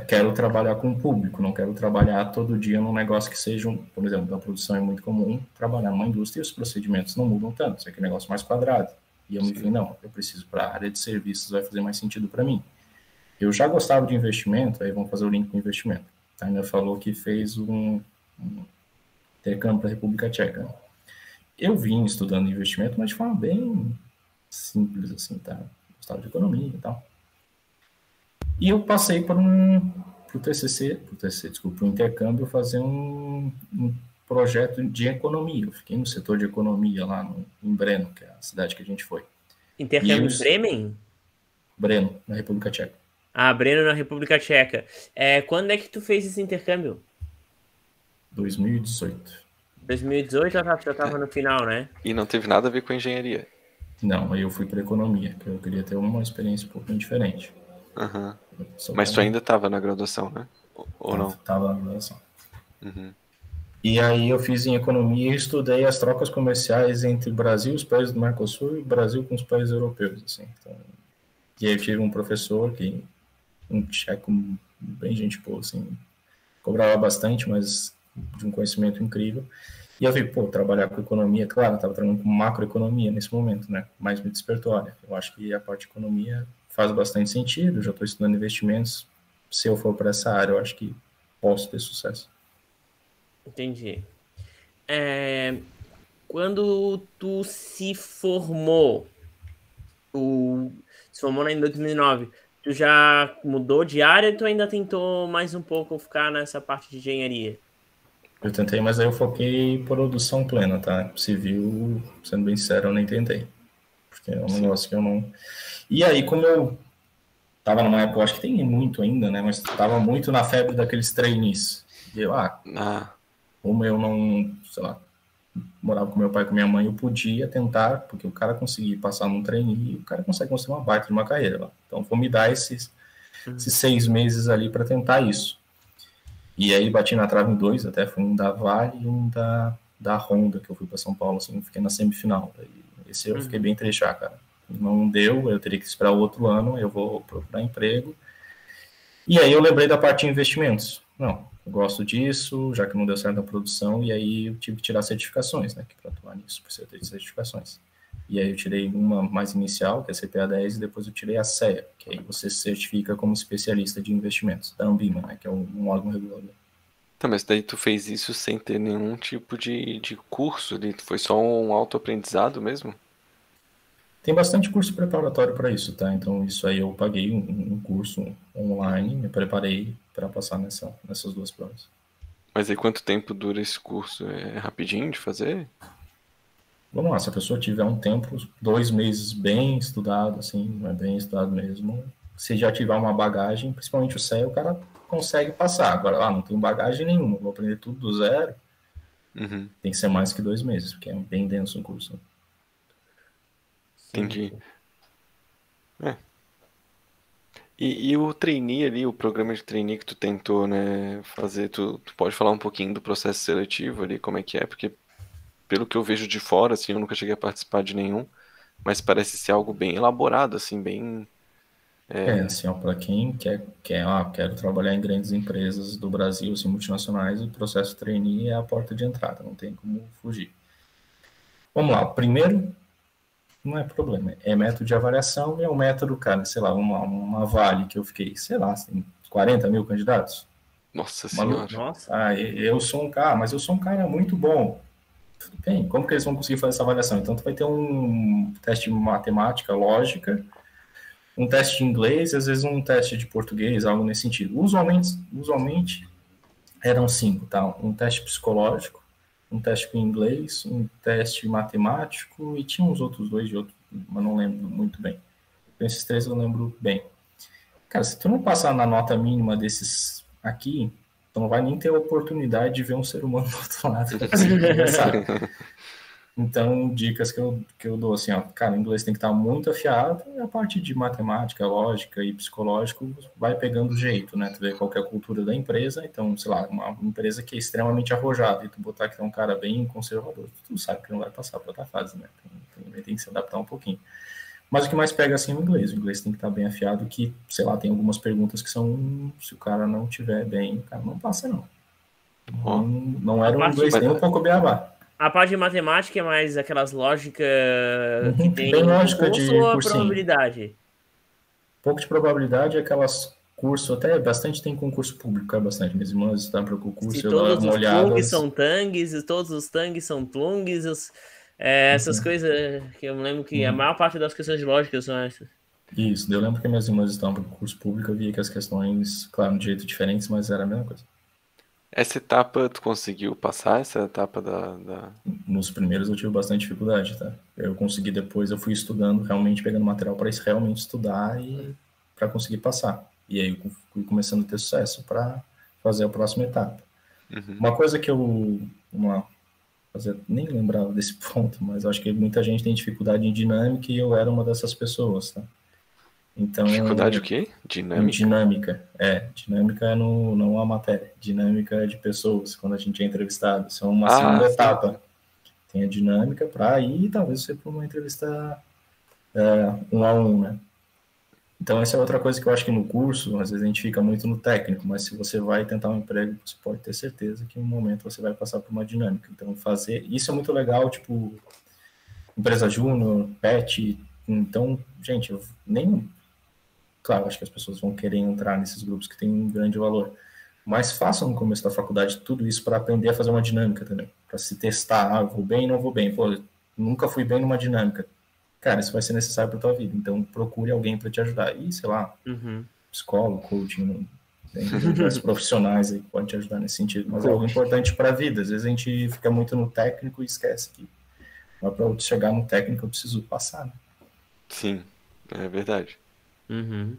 Quero trabalhar com o público, não quero trabalhar todo dia num negócio que seja, por exemplo, da produção é muito comum trabalhar numa indústria e os procedimentos não mudam tanto, isso aqui é um negócio mais quadrado. E eu me vi, não, eu preciso para a área de serviços, vai fazer mais sentido para mim. Eu já gostava de investimento, aí vamos fazer o link com investimento. A Tânia falou que fez um intercâmbio para a República Tcheca. Eu vim estudando investimento, mas de forma bem simples, assim, tá? De economia e tal. E eu passei para o intercâmbio, fazer um projeto de economia. Eu fiquei no setor de economia lá em Brno, que é a cidade que a gente foi. Intercâmbio em Bremen? Brno, na República Tcheca. Ah, Brno na República Tcheca. Quando é que tu fez esse intercâmbio? 2018. 2018 já estava no final, né? E não teve nada a ver com engenharia? Não, aí eu fui para economia, que eu queria ter uma experiência um pouquinho diferente. Mas tu ainda estava na graduação, né? Ou não? Estava na graduação. E aí eu fiz em economia e estudei as trocas comerciais entre o Brasil e os países do Mercosul e o Brasil com os países europeus, assim. Então, e aí eu tive um professor que, um tcheco bem gente boa, assim, cobrava bastante, mas de um conhecimento incrível. E eu vi, pô, trabalhar com economia, claro, estava trabalhando com macroeconomia nesse momento, né? Mas me despertou, olha, eu acho que a parte de economia faz bastante sentido, eu já estou estudando investimentos, se eu for para essa área, eu acho que posso ter sucesso. Entendi. É, quando tu se formou, tu se formou em 2009, tu já mudou de área ou tu ainda tentou mais um pouco ficar nessa parte de engenharia? Eu tentei, mas aí eu foquei em produção plena, tá? Civil, sendo bem sincero, eu nem tentei, porque é um Sim. negócio que eu não... E aí, como eu tava numa época, eu acho que tem muito ainda, né? Mas tava muito na febre daqueles trainees. E eu, Ah, como eu não, sei lá, morava com meu pai e com minha mãe, eu podia tentar, porque o cara conseguia passar num trainee, o cara consegue construir uma baita de uma carreira lá. Então, vou me dar esses 6 meses ali para tentar isso. E aí, bati na trave em dois, até foi um da Vale e um da Honda, que eu fui para São Paulo, assim, fiquei na semifinal. Esse eu fiquei bem triste, cara. Não deu, eu teria que esperar o outro ano, eu vou procurar emprego. E aí eu lembrei da parte de investimentos. Não, eu gosto disso, já que não deu certo na produção, e aí eu tive que tirar certificações, né? Que para atuar nisso precisa ter certificações. E aí eu tirei uma mais inicial, que é a CPA-10, e depois eu tirei a CEA, que aí você se certifica como especialista de investimentos, da Ambima, né? Que é um órgão regulador. tá, mas daí tu fez isso sem ter nenhum tipo de curso ali, foi só um autoaprendizado mesmo? Tem bastante curso preparatório para isso, tá? Então, isso aí eu paguei um curso online, me preparei para passar nessas duas provas. Mas aí quanto tempo dura esse curso? É rapidinho de fazer? Vamos lá, se a pessoa tiver um tempo, 2 meses bem estudado, assim, bem estudado mesmo, se já tiver uma bagagem, principalmente o CE, o cara consegue passar. Agora, não tem bagagem nenhuma, vou aprender tudo do zero, Uhum, tem que ser mais que 2 meses, porque é bem denso o curso. Sim, entendi. sim. É. E o trainee ali, o programa de trainee que tu tentou, né, fazer, tu pode falar um pouquinho do processo seletivo ali, como é que é? Porque pelo que eu vejo de fora, assim, eu nunca cheguei a participar de nenhum, mas parece ser algo bem elaborado, assim, bem... Assim, ó, para quem quero trabalhar em grandes empresas do Brasil, assim, multinacionais, o processo trainee é a porta de entrada, não tem como fugir. Vamos lá, primeiro, não é problema, é método de avaliação e é o método, cara, sei lá, uma Vale que eu fiquei, sei lá, tem 40 mil candidatos, Nossa maluco. senhora. Nossa. Eu sou um cara, mas eu sou um cara muito bom. Tudo bem, como que eles vão conseguir fazer essa avaliação? Então, tu vai ter um teste de matemática, lógica, um teste de inglês, às vezes um teste de português, algo nesse sentido. Usualmente eram 5, tá? Um teste psicológico, um teste com inglês, um teste matemático e tinha uns outros dois de outro, mas não lembro muito bem. Esses 3 eu lembro bem. Cara, se tu não passar na nota mínima desses aqui, tu não vai nem ter a oportunidade de ver um ser humano do outro lado para conseguir conversar. Então, dicas que eu dou assim, ó, cara, o inglês tem que estar muito afiado e a parte de matemática, lógica e psicológico vai pegando jeito, né? Tu vê qual que é a cultura da empresa, então, sei lá, uma empresa que é extremamente arrojada e tu botar que é um cara bem conservador, tu sabe que não vai passar para outra fase, né? Então, tem que se adaptar um pouquinho. Mas o que mais pega assim é o inglês tem que estar bem afiado, que, sei lá, tem algumas perguntas que são, se o cara não tiver bem, o cara não passa não. Não, Ó, não A era um parte, inglês nem um pouco beabá. a parte de matemática é mais aquelas lógicas que Bem tem em lógica concurso de ou a cursinho. probabilidade? Pouco de probabilidade é aquelas curso, até bastante tem concurso público, é bastante. Minhas irmãs estão para o Se concurso, eu dava todos uma os olhada. plugs são tangs, e todos os tangs são plungs, essas coisas que eu me lembro que a maior parte das questões lógicas são essas. Isso, eu lembro que minhas irmãs estavam para o concurso público, eu via que as questões, claro, de jeito diferentes, mas era a mesma coisa. essa etapa, tu conseguiu passar essa etapa da... Nos primeiros eu tive bastante dificuldade, tá? Eu consegui depois, eu fui estudando, realmente pegando material para realmente estudar e para conseguir passar. E aí eu fui começando a ter sucesso para fazer a próxima etapa. Uhum. Uma coisa que eu, vamos lá, nem lembrava desse ponto, mas acho que muita gente tem dificuldade em dinâmica e eu era uma dessas pessoas, tá? Então, Dificuldade o quê? Dinâmica? Dinâmica não a matéria. Dinâmica de pessoas, quando a gente é entrevistado. Isso é uma Ah, segunda sim. etapa. Tem a dinâmica para ir, talvez você para uma entrevista 1-a-1, né? Então, essa é outra coisa que eu acho que no curso, às vezes a gente fica muito no técnico, mas se você vai tentar um emprego, você pode ter certeza que em um momento você vai passar por uma dinâmica. Então, isso é muito legal, tipo, empresa júnior, pet. Então, gente, claro, acho que as pessoas vão querer entrar nesses grupos que têm um grande valor, mas façam no começo da faculdade tudo isso para aprender a fazer uma dinâmica também, para se testar, vou bem, não vou bem, pô, nunca fui bem numa dinâmica. Cara, isso vai ser necessário para tua vida, então procure alguém para te ajudar. E, sei lá, psicólogo, coaching, tem diversos profissionais aí que podem te ajudar nesse sentido, mas é algo importante para a vida. Às vezes a gente fica muito no técnico e esquece que para eu chegar no técnico eu preciso passar, né? Sim, é verdade. Uhum.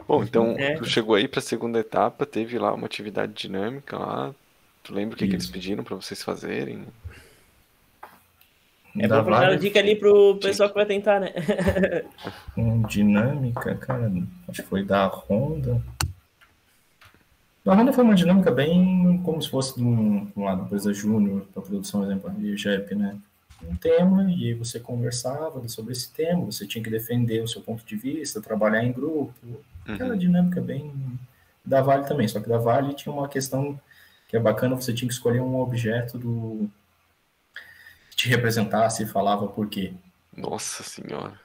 Bom, então tu chegou aí para a segunda etapa, teve lá uma atividade dinâmica lá. Tu lembra o que eles pediram para vocês fazerem? É bom pra dar dica ali pro pessoal que vai tentar, né? Dinâmica, cara, acho que foi da Honda. A Honda foi uma dinâmica bem como se fosse de uma empresa júnior para produção, por exemplo, de JEP, né? Um tema, e aí você conversava sobre esse tema, você tinha que defender o seu ponto de vista, trabalhar em grupo. Aquela dinâmica bem da Vale também, só que da Vale tinha uma questão que é bacana, você tinha que escolher um objeto que te representasse e falava por quê. Nossa senhora.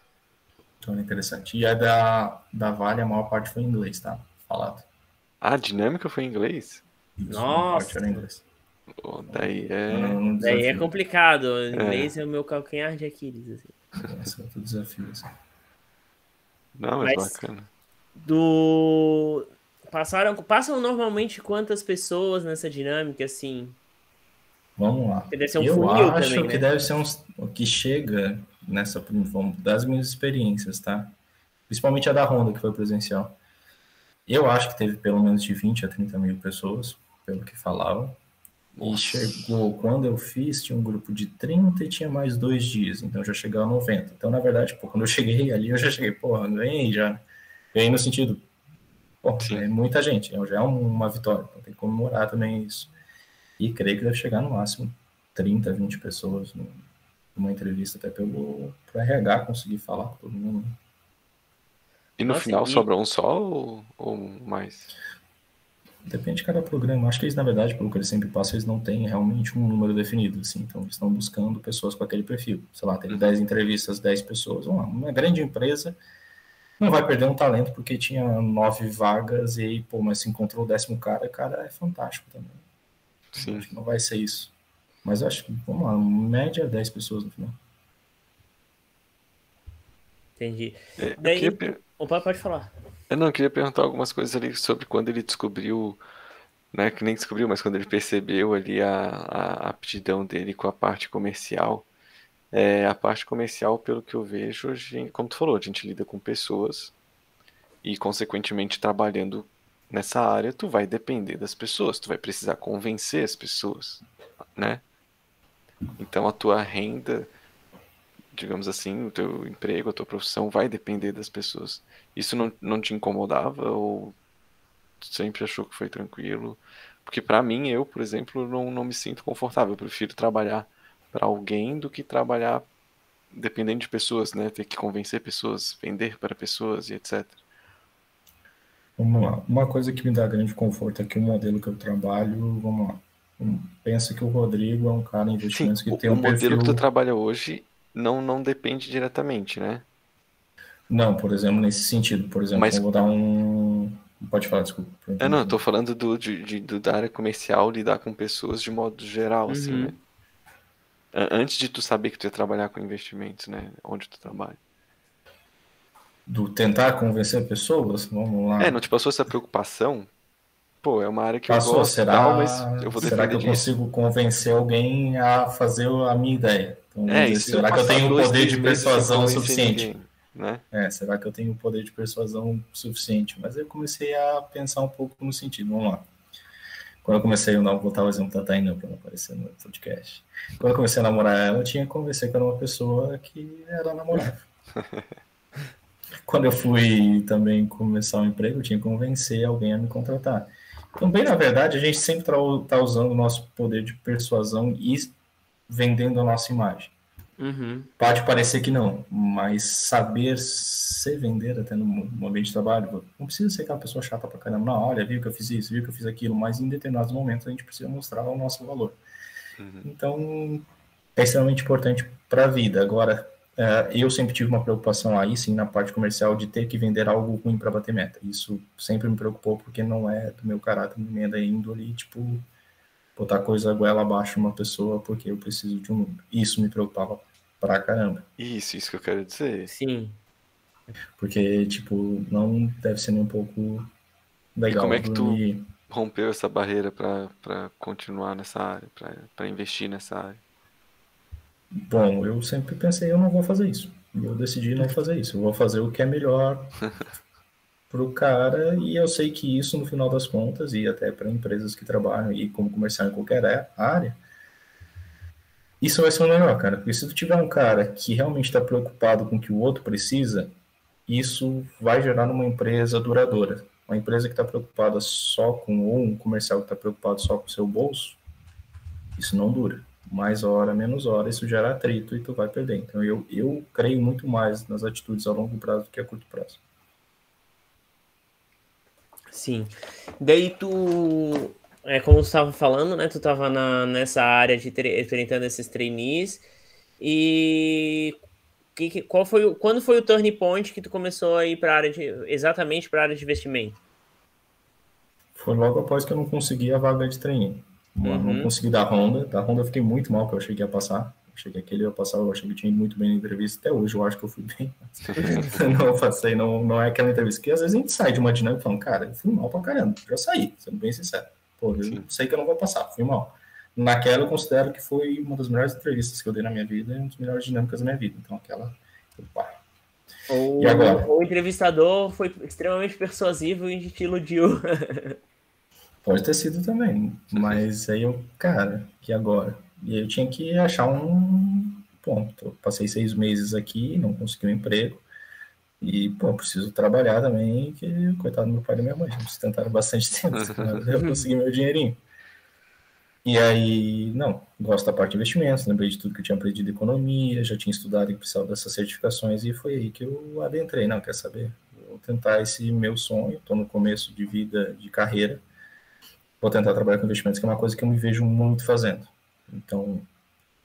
Então é interessante. E a da Vale, a maior parte foi em inglês, tá? Falado. Ah, a dinâmica foi em inglês? Isso, a maior parte era em inglês. Oh, daí Daí é complicado. O inglês é o meu calcanhar de Aquiles. Assim. Esse é outro desafio. Assim. Não, mas bacana. Passam normalmente quantas pessoas nessa dinâmica, assim? Vamos lá. Deve ser um eu funil acho também, que né? deve ser o que chega das minhas experiências, tá? Principalmente a da Honda, que foi presencial. Eu acho que teve pelo menos de 20 a 30 mil pessoas, pelo que falavam. E chegou, quando eu fiz, tinha um grupo de 30 e tinha mais 2 dias, então já chegou a 90. Então, na verdade, quando eu cheguei ali, eu já cheguei, ganhei já. Ganhei no sentido, é muita gente, já é uma vitória, então tem que comemorar também isso. E creio que deve chegar no máximo 30, 20 pessoas numa entrevista, até pro RH conseguir falar com todo mundo. E no final sobra um só ou mais? Depende de cada programa. Acho que eles, na verdade, pelo que eles sempre passam, eles não têm realmente um número definido, assim. Então, eles estão buscando pessoas com aquele perfil. Sei lá, teve 10 entrevistas, 10 pessoas. Uma grande empresa não vai perder um talento porque tinha 9 vagas e aí, mas se encontrou o 10º cara é fantástico também. Sim. Acho que não vai ser isso. Mas eu acho que, vamos lá, média 10 pessoas no final. Entendi. Opa, pode falar. Eu queria perguntar algumas coisas ali sobre quando ele descobriu, né, que nem descobriu, mas quando ele percebeu ali a aptidão dele com a parte comercial. A parte comercial, pelo que eu vejo, como tu falou, a gente lida com pessoas e, consequentemente, trabalhando nessa área, tu vai depender das pessoas, tu vai precisar convencer as pessoas, né? Então, a tua renda, digamos assim, o teu emprego, a tua profissão vai depender das pessoas. Isso não te incomodava ou tu sempre achou que foi tranquilo? Porque para mim, eu, por exemplo, não me sinto confortável. Eu prefiro trabalhar para alguém do que trabalhar dependendo de pessoas, né? Ter que convencer pessoas, vender para pessoas e etc. Vamos lá. Uma coisa que me dá grande conforto é que o modelo que eu trabalho, vamos lá. Pensa que o Rodrigo é um cara em investimentos que tem um perfil... O modelo que tu trabalha hoje não depende diretamente, né? Não, por exemplo, nesse sentido. Por exemplo, eu vou dar um... Pode falar, desculpa. Eu tô falando da área comercial, lidar com pessoas de modo geral, assim, né? Antes de tu saber que tu ia trabalhar com investimentos, né? Onde tu trabalha. Do tentar convencer pessoas? Vamos lá. Não te passou essa preocupação? Pô, é uma área que eu Passou, gosto e tal, mas eu vou depender disso. Será que eu consigo convencer alguém a fazer a minha ideia? Então, será que eu tenho o poder de persuasão suficiente? Ninguém, né? Será que eu tenho o poder de persuasão suficiente? Mas eu comecei a pensar um pouco no sentido, vamos lá. Quando eu comecei, eu não vou botar o exemplo da Tainá para não aparecer no podcast. Quando eu comecei a namorar ela, eu tinha que convencer que era uma pessoa que era namorável. Quando eu fui também começar um emprego, eu tinha que convencer alguém a me contratar. Então, bem na verdade, a gente sempre está usando o nosso poder de persuasão e vendendo a nossa imagem. Uhum. Pode parecer que não, mas saber se vender até no ambiente de trabalho, não precisa ser aquela pessoa chata pra caramba. Não, olha, viu que eu fiz isso, viu que eu fiz aquilo, mas em determinados momentos a gente precisa mostrar o nosso valor. Então, é extremamente importante para a vida. Agora, eu sempre tive uma preocupação aí, sim, na parte comercial, de ter que vender algo ruim para bater meta. Isso sempre me preocupou, porque não é do meu caráter, nem da índole, tipo, botar coisa goela abaixo uma pessoa porque eu preciso de um número. Isso me preocupava pra caramba. Isso que eu quero dizer. Sim. Porque, tipo, não deve ser nem um pouco E como legal é que tu dormir. rompeu essa barreira para continuar nessa área, para investir nessa área? Bom, eu sempre pensei, eu não vou fazer isso. E eu decidi não fazer isso. Eu vou fazer o que é melhor pro cara, e eu sei que isso, no final das contas, e até para empresas que trabalham e como comercial em qualquer área, isso vai ser o melhor, cara. Porque se tu tiver um cara que realmente está preocupado com o que o outro precisa, isso vai gerar uma empresa duradoura. Uma empresa que está preocupada só com, ou um comercial que está preocupado só com o seu bolso, isso não dura. Mais hora, menos hora, isso gera atrito e tu vai perder. Então eu creio muito mais nas atitudes a longo prazo do que a curto prazo. Sim. Daí tu, como você estava falando, né? Tu estava nessa área de enfrentando esses trainees. E quando foi o turning point que tu começou a ir para exatamente para a área de investimento? Foi logo após que eu não consegui a vaga de trainee. Não consegui da Honda. Da Honda eu fiquei muito mal, que eu cheguei a passar. Cheguei aquele eu passar, eu achei que tinha ido muito bem na entrevista. Até hoje eu acho que eu fui bem. Não passei, não é aquela entrevista. Que às vezes a gente sai de uma dinâmica falando, cara, eu fui mal pra caramba. Já saí, sendo bem sincero. Pô, eu sei que eu não vou passar, fui mal. Naquela eu considero que foi uma das melhores entrevistas que eu dei na minha vida e uma das melhores dinâmicas da minha vida. Então aquela, pá. E agora? O entrevistador foi extremamente persuasivo e te iludiu. Pode ter sido também, mas aí eu, cara, e agora? E aí eu tinha que achar um ponto. Eu passei 6 meses aqui, não consegui um emprego, e, pô, preciso trabalhar também, que coitado do meu pai e da minha mãe, eles tentaram bastante tempo, mas eu consegui meu dinheirinho. E aí, não, gosto da parte de investimentos, lembrei de tudo que eu tinha aprendido de economia, já tinha estudado e precisava dessas certificações, e foi aí que eu adentrei, não, quer saber? Vou tentar esse meu sonho, estou no começo de vida, de carreira, vou tentar trabalhar com investimentos, que é uma coisa que eu me vejo muito fazendo. Então,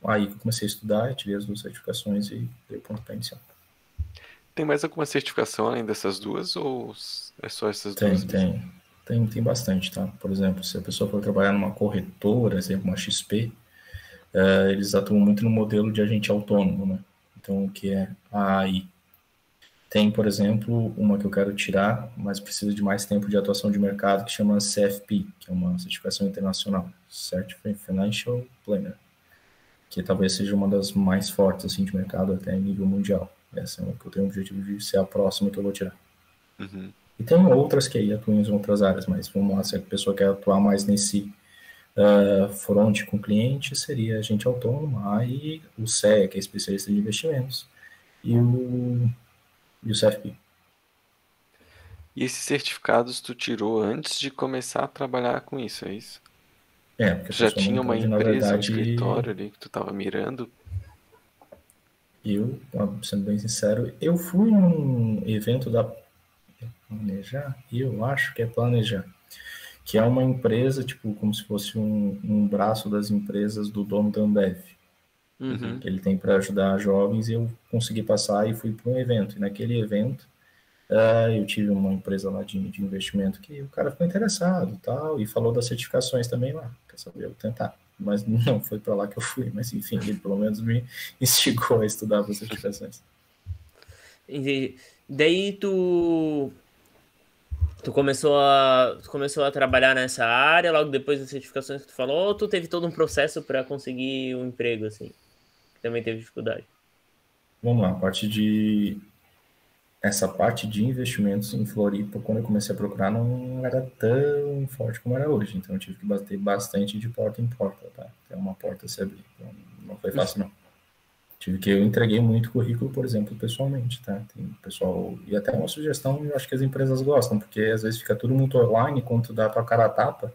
aí que eu comecei a estudar, tirei as 2 certificações e dei o pontapé inicial. Tem mais alguma certificação além dessas duas ou é só essas duas? Tem bastante, tá? Por exemplo, se a pessoa for trabalhar numa corretora, exemplo, uma XP, eles atuam muito no modelo de agente autônomo, né? Então, o que é a AI? Tem, por exemplo, uma que eu quero tirar, mas precisa de mais tempo de atuação de mercado, que chama CFP, que é uma certificação internacional, Certified Financial Planner, que talvez seja uma das mais fortes assim, de mercado até em nível mundial. Essa é uma que eu tenho o objetivo de ser a próxima que eu vou tirar. E tem outras que aí atuam em outras áreas, mas vamos lá, se a pessoa quer atuar mais nesse front com cliente, seria agente autônomo, aí o CE, que é especialista de investimentos, e o CFP. E esses certificados tu tirou antes de começar a trabalhar com isso, é isso? Porque Tu já tinha uma empresa, um escritório ali que tu estava mirando? Eu, sendo bem sincero, eu fui num evento da Planejar, eu acho que é Planejar, que é uma empresa, tipo, como se fosse um braço das empresas do dono da Ambev, que ele tem para ajudar jovens, e eu consegui passar e fui para um evento. E naquele evento, eu tive uma empresa lá de investimento que o cara ficou interessado tal, e falou das certificações também lá. Quer saber? Eu vou tentar. Mas não foi para lá que eu fui. Mas enfim, ele pelo menos me instigou a estudar para certificações. E daí tu começou a trabalhar nessa área logo depois das certificações que tu falou, ou tu teve todo um processo para conseguir um emprego assim? Também teve dificuldade. Vamos lá, essa parte de investimentos em Floripa, quando eu comecei a procurar, não era tão forte como era hoje. Então eu tive que bater bastante de porta em porta, tá? Até uma porta se abrir. Então, não foi fácil, não. Tive que eu entreguei muito currículo, por exemplo, pessoalmente, tá? Tem pessoal, e até uma sugestão, eu acho que as empresas gostam, porque às vezes fica tudo muito online, quando tu dá a tua cara a tapa,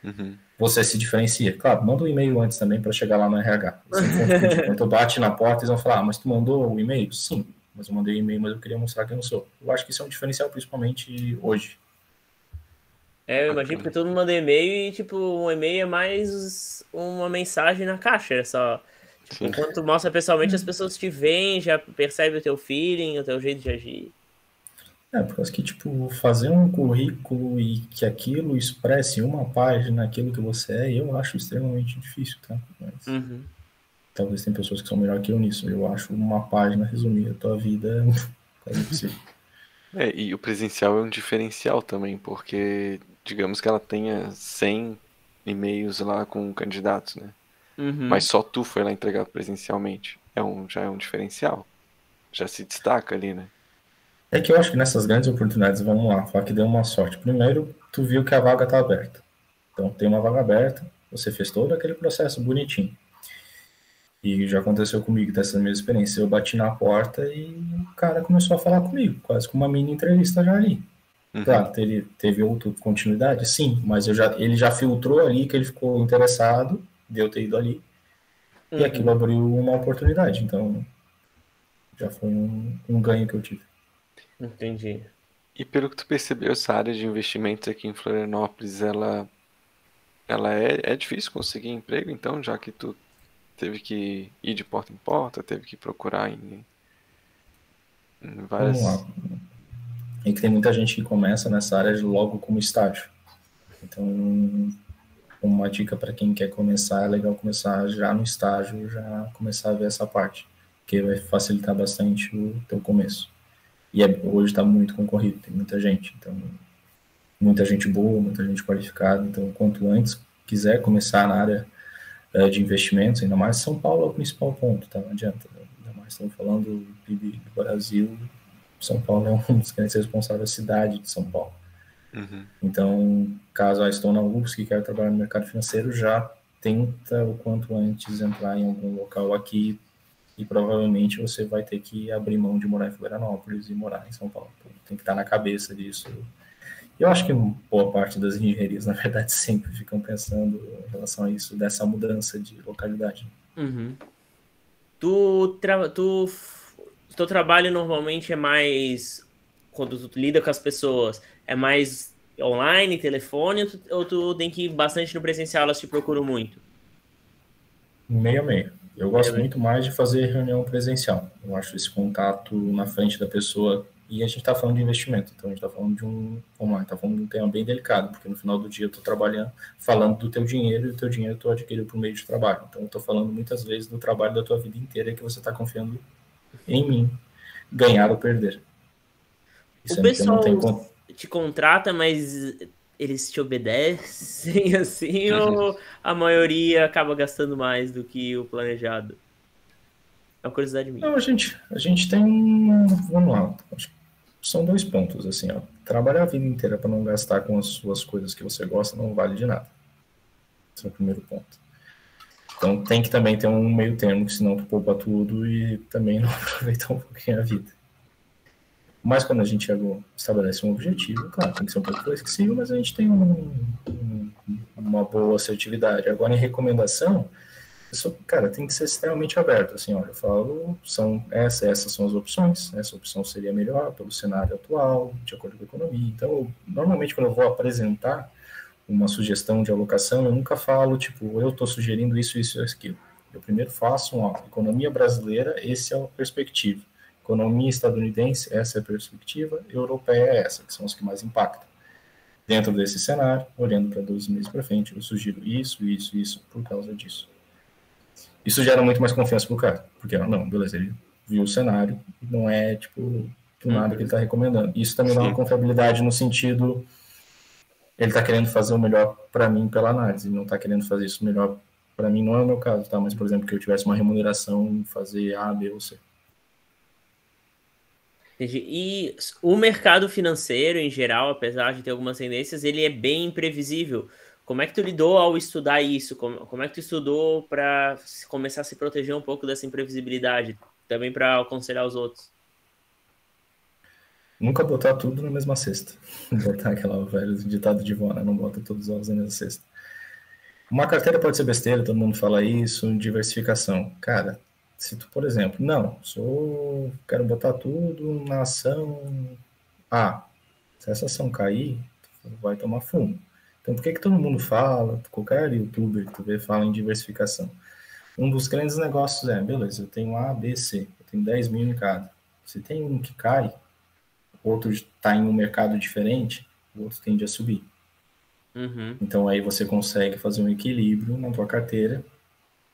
Uhum. você se diferencia. Claro, manda um e-mail antes também para chegar lá no RH. Eles sempre vão te pedir. Quando tu bate na porta, eles vão falar, mas tu mandou o e-mail? Sim, mas eu mandei o e-mail, mas eu queria mostrar que eu não sou. Eu acho que isso é um diferencial, principalmente hoje. Eu imagino porque todo mundo manda e-mail e, tipo, um e-mail é mais uma mensagem na caixa. É só, tipo, Sim. quando tu mostra pessoalmente, as pessoas te veem, já percebem o teu feeling, o teu jeito de agir. Por causa que, tipo, fazer um currículo e que aquilo expresse em uma página aquilo que você é, eu acho extremamente difícil, tá? Mas Uhum. talvez tem pessoas que são melhor que eu nisso. Eu acho uma página resumir a tua vida quase impossível. E o presencial é um diferencial também, porque digamos que ela tenha 100 e-mails lá com candidatos, né? Mas Uhum. só tu foi lá entregar presencialmente. Já é um diferencial. Já se destaca ali, né? É que eu acho que nessas grandes oportunidades, vamos lá, falar que deu uma sorte. Primeiro, tu viu que a vaga está aberta. Então, tem uma vaga aberta, você fez todo aquele processo bonitinho. E já aconteceu comigo dessa mesma experiência. Eu bati na porta e o cara começou a falar comigo, quase com uma mini entrevista já ali. Uhum. Claro, teve outra continuidade? Sim, mas ele já filtrou ali que ele ficou interessado de eu ter ido ali, e aquilo Uhum. abriu uma oportunidade. Então, já foi um ganho que eu tive. Entendi. E pelo que tu percebeu, essa área de investimentos aqui em Florianópolis, ela é difícil conseguir emprego, então, já que tu teve que ir de porta em porta, teve que procurar em Vamos lá. várias. E que tem muita gente que começa nessa área logo como estágio. Então, uma dica para quem quer começar, é legal começar já no estágio, já começar a ver essa parte, que vai facilitar bastante o teu começo. E hoje está muito concorrido, tem muita gente, então muita gente boa, muita gente qualificada, então quanto antes quiser começar na área de investimentos, ainda mais São Paulo é o principal ponto, tá? Não adianta, ainda mais estamos falando do PIB do Brasil, São Paulo é um dos grandes responsáveis da cidade de São Paulo. Uhum. Então, caso estou na UFSC e quero trabalhar no mercado financeiro, já tenta o quanto antes entrar em algum local aqui e provavelmente você vai ter que abrir mão de morar em Florianópolis e morar em São Paulo. Então, tem que estar na cabeça disso. Eu acho que boa parte das engenharias, na verdade, sempre ficam pensando em relação a isso, dessa mudança de localidade. Uhum. Teu trabalho normalmente é mais quando tu lida com as pessoas, é mais online, telefone, ou tu tem que ir bastante no presencial, elas te procuram muito? Meio a meio. Eu Meio gosto bem. muito mais de fazer reunião presencial. Eu acho esse contato na frente da pessoa. E a gente está falando de investimento, então a gente está falando de vamos lá, está falando de um tema bem delicado, porque no final do dia eu estou trabalhando, falando do teu dinheiro, e o teu dinheiro tu adquiriu por meio de trabalho. Então eu estou falando muitas vezes do trabalho da tua vida inteira que você está confiando em mim, ganhar ou perder. E O sendo que eu não pessoal tenho te contrata, mas eles te obedecem assim, ou a maioria acaba gastando mais do que o planejado? É uma curiosidade minha. não, a gente tem, vamos lá, são dois pontos, assim, ó. Trabalhar a vida inteira para não gastar com as suas coisas que você gosta não vale de nada. Esse é o primeiro ponto. Então tem que também ter um meio termo, que senão tu poupa tudo e também não aproveita um pouquinho a vida. Mas quando a gente estabelece um objetivo, claro, tem que ser um pouco flexível, mas a gente tem uma boa assertividade. Agora, em recomendação, cara, tem que ser extremamente aberto. Assim, olha, eu falo, essas são as opções. Essa opção seria melhor pelo cenário atual, de acordo com a economia. Então, normalmente, quando eu vou apresentar uma sugestão de alocação, eu nunca falo, tipo, eu estou sugerindo isso, isso e aquilo. Eu primeiro faço economia brasileira, essa é a perspectiva. Economia estadunidense, essa é a perspectiva. Europeia é essa, que são as que mais impactam. Dentro desse cenário, olhando para 12 meses para frente, eu sugiro isso, isso, isso, por causa disso. Isso gera muito mais confiança pro cara, porque, não, beleza, ele viu o cenário, não é, tipo, do nada que ele está recomendando. Isso também dá uma Sim. confiabilidade no sentido, ele está querendo fazer o melhor para mim pela análise, ele não está querendo fazer isso melhor para mim, não é o meu caso, tá? Mas, por exemplo, que eu tivesse uma remuneração em fazer A, B ou C. Entendi. E o mercado financeiro, em geral, apesar de ter algumas tendências, ele é bem imprevisível. como é que tu lidou ao estudar isso? Como é que tu estudou para começar a se proteger um pouco dessa imprevisibilidade? Também para aconselhar os outros. Nunca botar tudo na mesma cesta. Botar aquela velho ditado de vó, né? Não bota todos os ovos na mesma cesta. Uma carteira pode ser besteira, todo mundo fala isso, diversificação. Cara, se tu, por exemplo, quero botar tudo na ação A. Se essa ação cair, tu vai tomar fumo. Então, por que todo mundo fala, qualquer youtuber que tu vê fala em diversificação? Um dos grandes negócios beleza, eu tenho A, B, C, eu tenho 10 mil em cada. Se tem um que cai, outro está em um mercado diferente, o outro tende a subir. Uhum. Então aí você consegue fazer um equilíbrio na tua carteira.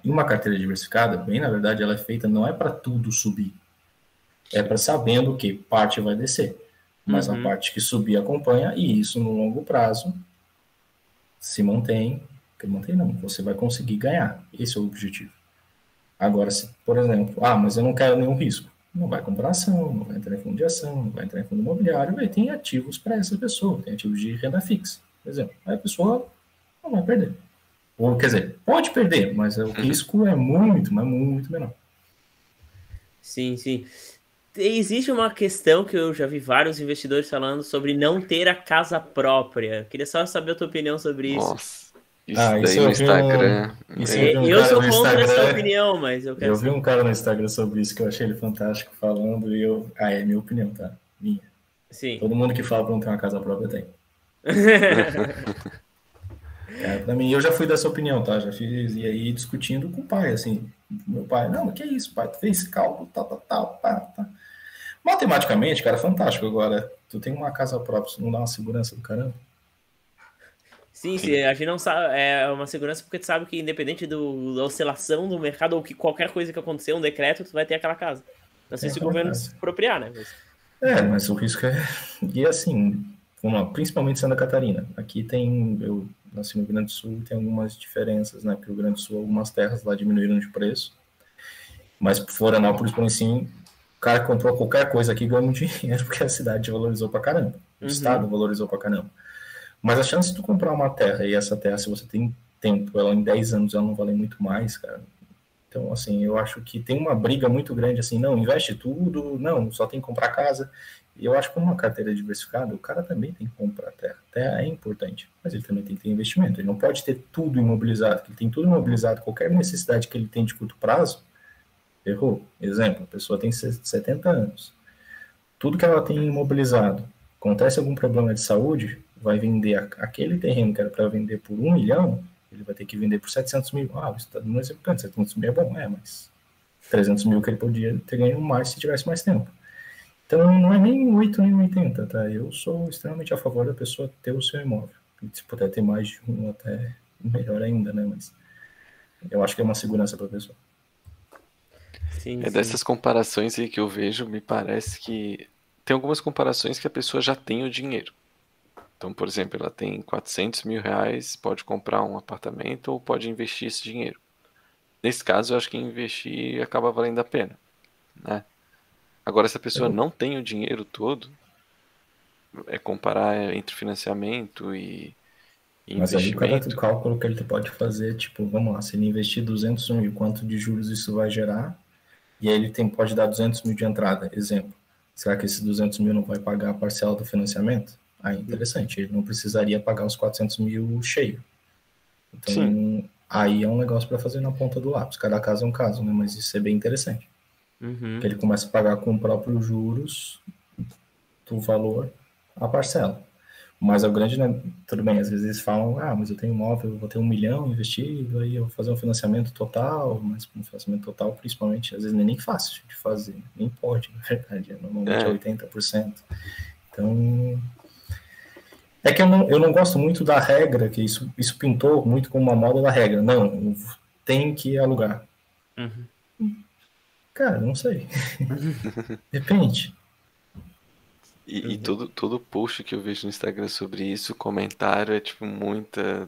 E uma carteira diversificada, bem na verdade, ela é feita não é para tudo subir. É para sabendo que parte vai descer. Mas a parte que subir acompanha, e isso no longo prazo se mantém. Você vai conseguir ganhar. Esse é o objetivo. Agora, se, por exemplo, mas eu não quero nenhum risco. Não vai comprar ação, não vai entrar em fundo de ação, não vai entrar em fundo imobiliário, aí tem ativos para essa pessoa, tem ativos de renda fixa, por exemplo. Aí a pessoa não vai perder. Ou, quer dizer, pode perder, mas o risco é muito, mas muito menor. Sim, sim. Existe uma questão que eu já vi vários investidores falando sobre não ter a casa própria. Queria só saber a tua opinião sobre isso. Nossa, isso daí no Instagram. Eu sou contra essa opinião, mas eu quero. Eu vi um cara no Instagram sobre isso que eu achei ele fantástico falando e é minha opinião, tá? Minha. Sim. Todo mundo que fala pra não ter uma casa própria tem. Cara, pra mim, eu já fui dessa opinião, tá? Já fiz, e aí discutindo com o pai, assim. Meu pai, não, que é isso, pai? Tu fez cálculo, tal. Matematicamente, cara, fantástico. Agora, tu tem uma casa própria, isso não dá uma segurança do caramba? Sim, a gente não sabe, é uma segurança porque tu sabe que independente da oscilação do mercado ou que qualquer coisa que acontecer, um decreto, tu vai ter aquela casa. Não sei se o governo se apropriar, né? Mas o risco é... E assim, vamos lá, principalmente Santa Catarina. Aqui eu nasci no Rio Grande do Sul, tem algumas diferenças, né? Porque o Rio Grande do Sul, algumas terras lá diminuíram de preço. Mas Florianópolis, por assim, o cara comprou qualquer coisa aqui e ganhou dinheiro porque a cidade valorizou pra caramba. O estado valorizou pra caramba. Mas a chance de tu comprar uma terra, e essa terra, se você tem tempo, ela em 10 anos ela não vale muito mais, cara. Então, assim, eu acho que tem uma briga muito grande, assim, não, investe tudo, não, só tem que comprar casa. E eu acho que uma carteira diversificada, o cara também tem que comprar terra. Terra é importante, mas ele também tem que ter investimento. Ele não pode ter tudo imobilizado, porque ele tem tudo imobilizado, qualquer necessidade que ele tem de curto prazo, errou. Exemplo, a pessoa tem 70 anos. Tudo que ela tem imobilizado, acontece algum problema de saúde, vai vender aquele terreno que era para vender por 1 milhão, ele vai ter que vender por 700 mil. Você está dando um exemplo, 700 mil é bom, mas 300 mil que ele podia ter ganho mais se tivesse mais tempo. Então, não é nem 8 nem 80, tá? Eu sou extremamente a favor da pessoa ter o seu imóvel. E se puder ter mais de um, até melhor ainda, né? Mas eu acho que é uma segurança para a pessoa. Sim, dessas comparações aí que eu vejo, me parece que tem algumas comparações que a pessoa já tem o dinheiro. Então, por exemplo, ela tem 400 mil reais, pode comprar um apartamento ou pode investir esse dinheiro. Nesse caso, eu acho que investir acaba valendo a pena, né? Agora, se a pessoa não tem o dinheiro todo, é comparar entre financiamento e mas investimento. Mas aí, cada cálculo que ele pode fazer, tipo, vamos lá, se ele investir 200 mil, quanto de juros isso vai gerar? E aí ele pode dar 200 mil de entrada, exemplo. Será que esses 200 mil não vai pagar a parcela do financiamento? Interessante, ele não precisaria pagar os 400 mil cheio. Então, sim, aí é um negócio para fazer na ponta do lápis. Cada caso é um caso, né? Mas isso é bem interessante. Porque ele começa a pagar com o próprio juros do valor a parcela. Mas o grande, né? Tudo bem, às vezes eles falam, mas eu tenho imóvel, eu vou ter 1 milhão investido, aí eu vou fazer um financiamento total, mas um financiamento total, principalmente, às vezes nem fácil de fazer, nem pode, na verdade, normalmente é 80%. Então... É que eu não gosto muito da regra, que isso pintou muito como uma moda da regra. Não, tem que alugar. Cara, não sei. Depende. E todo post que eu vejo no Instagram sobre isso, comentário é tipo muita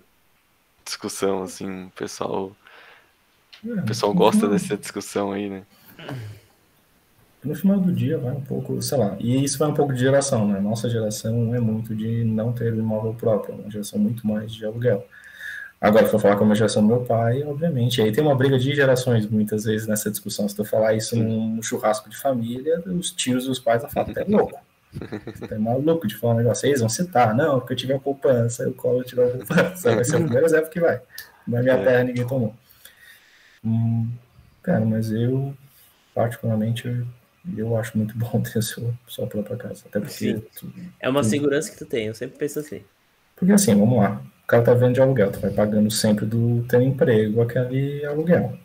discussão, assim, o pessoal gosta dessa discussão aí, né? No final do dia vai um pouco, sei lá, e isso vai um pouco de geração, né? Nossa geração é muito de não ter um imóvel próprio, uma geração muito mais de aluguel. Agora, se eu falar como a geração do meu pai, obviamente, aí tem uma briga de gerações, muitas vezes, nessa discussão. Se tu falar isso num churrasco de família, os tios e os pais vão falar, tu é louco. Tu é maluco de falar um negócio. Eles vão citar, não, porque eu tive a poupança, eu colo tirou a poupança. Vai ser o primeiro exemplo que vai. Na minha terra ninguém tomou. Cara, mas eu, particularmente, eu acho muito bom ter sua própria casa. Até porque... É uma segurança que tu tem, eu sempre penso assim. Porque assim, vamos lá. O cara tá vendo de aluguel, tu vai pagando sempre do teu emprego aquele aluguel.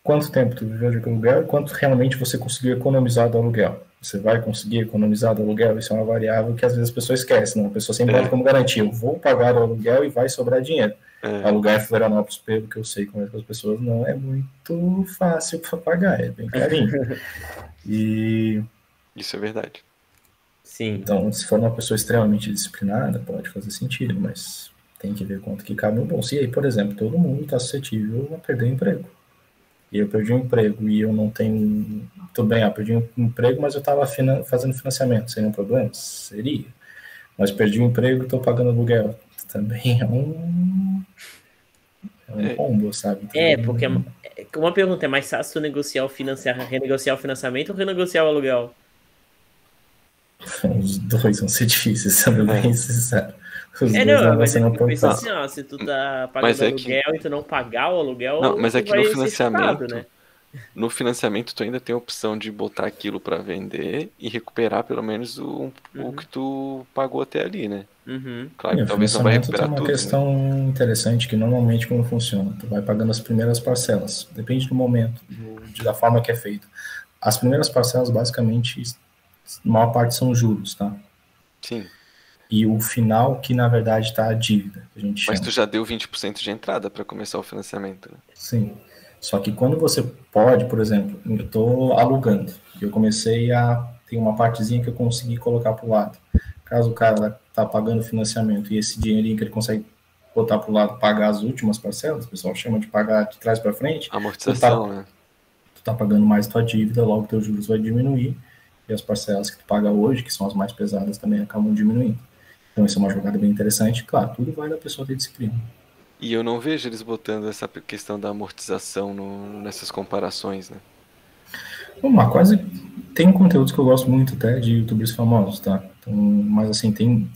Quanto tempo tu viveu de aluguel e quanto realmente você conseguiu economizar do aluguel? Você vai conseguir economizar do aluguel? Isso é uma variável que às vezes as pessoas esquecem, né? A pessoa sempre bota como garantia, eu vou pagar o aluguel e vai sobrar dinheiro. Alugar em Florianópolis, pelo que eu sei com as pessoas, não é muito fácil para pagar, é bem carinho. E... Isso é verdade. Sim. Então, se for uma pessoa extremamente disciplinada, pode fazer sentido, mas tem que ver quanto que cabe no bolso. E aí, por exemplo, todo mundo está suscetível a perder o emprego. E eu perdi o emprego e eu não tenho... Tudo bem, eu perdi o emprego, mas eu estava fazendo financiamento. Seria um problema? Seria. Mas perdi o emprego e estou pagando aluguel. Também é um combo, sabe? Então, porque uma pergunta, é mais fácil renegociar o financiamento ou renegociar o aluguel? Os dois vão ser difíceis, sendo bem sincero. Os dois não, vão mas ser eu um penso assim, ó, se tu tá pagando aluguel e tu não pagar o aluguel, não, mas é que no financiamento, chutado, né? No financiamento tu ainda tem a opção de botar aquilo para vender e recuperar pelo menos o que tu pagou até ali, né? Claro que talvez não vai recuperar tudo. Tem uma questão interessante que normalmente como funciona. Tu vai pagando as primeiras parcelas. Depende do momento, da forma que é feito. As primeiras parcelas, basicamente, a maior parte são juros, tá? Sim. E o final, que na verdade está a dívida, que a gente chama. Mas tu já deu 20% de entrada para começar o financiamento, né? Sim. Só que quando você pode, por exemplo, eu estou alugando, eu comecei tem uma partezinha que eu consegui colocar para o lado. Caso o cara está pagando financiamento e esse dinheirinho que ele consegue botar para o lado, pagar as últimas parcelas, o pessoal chama de pagar de trás para frente. Amortização, né? Tu tá pagando mais tua dívida, logo teus juros vai diminuir e as parcelas que tu paga hoje, que são as mais pesadas, também acabam diminuindo. Então, isso é uma jogada bem interessante. Claro, tudo vai da pessoa ter disciplina. E eu não vejo eles botando essa questão da amortização nessas comparações, né? Vamos lá, quase... Tem conteúdos que eu gosto muito até de youtubers famosos, tá? Então, mas assim,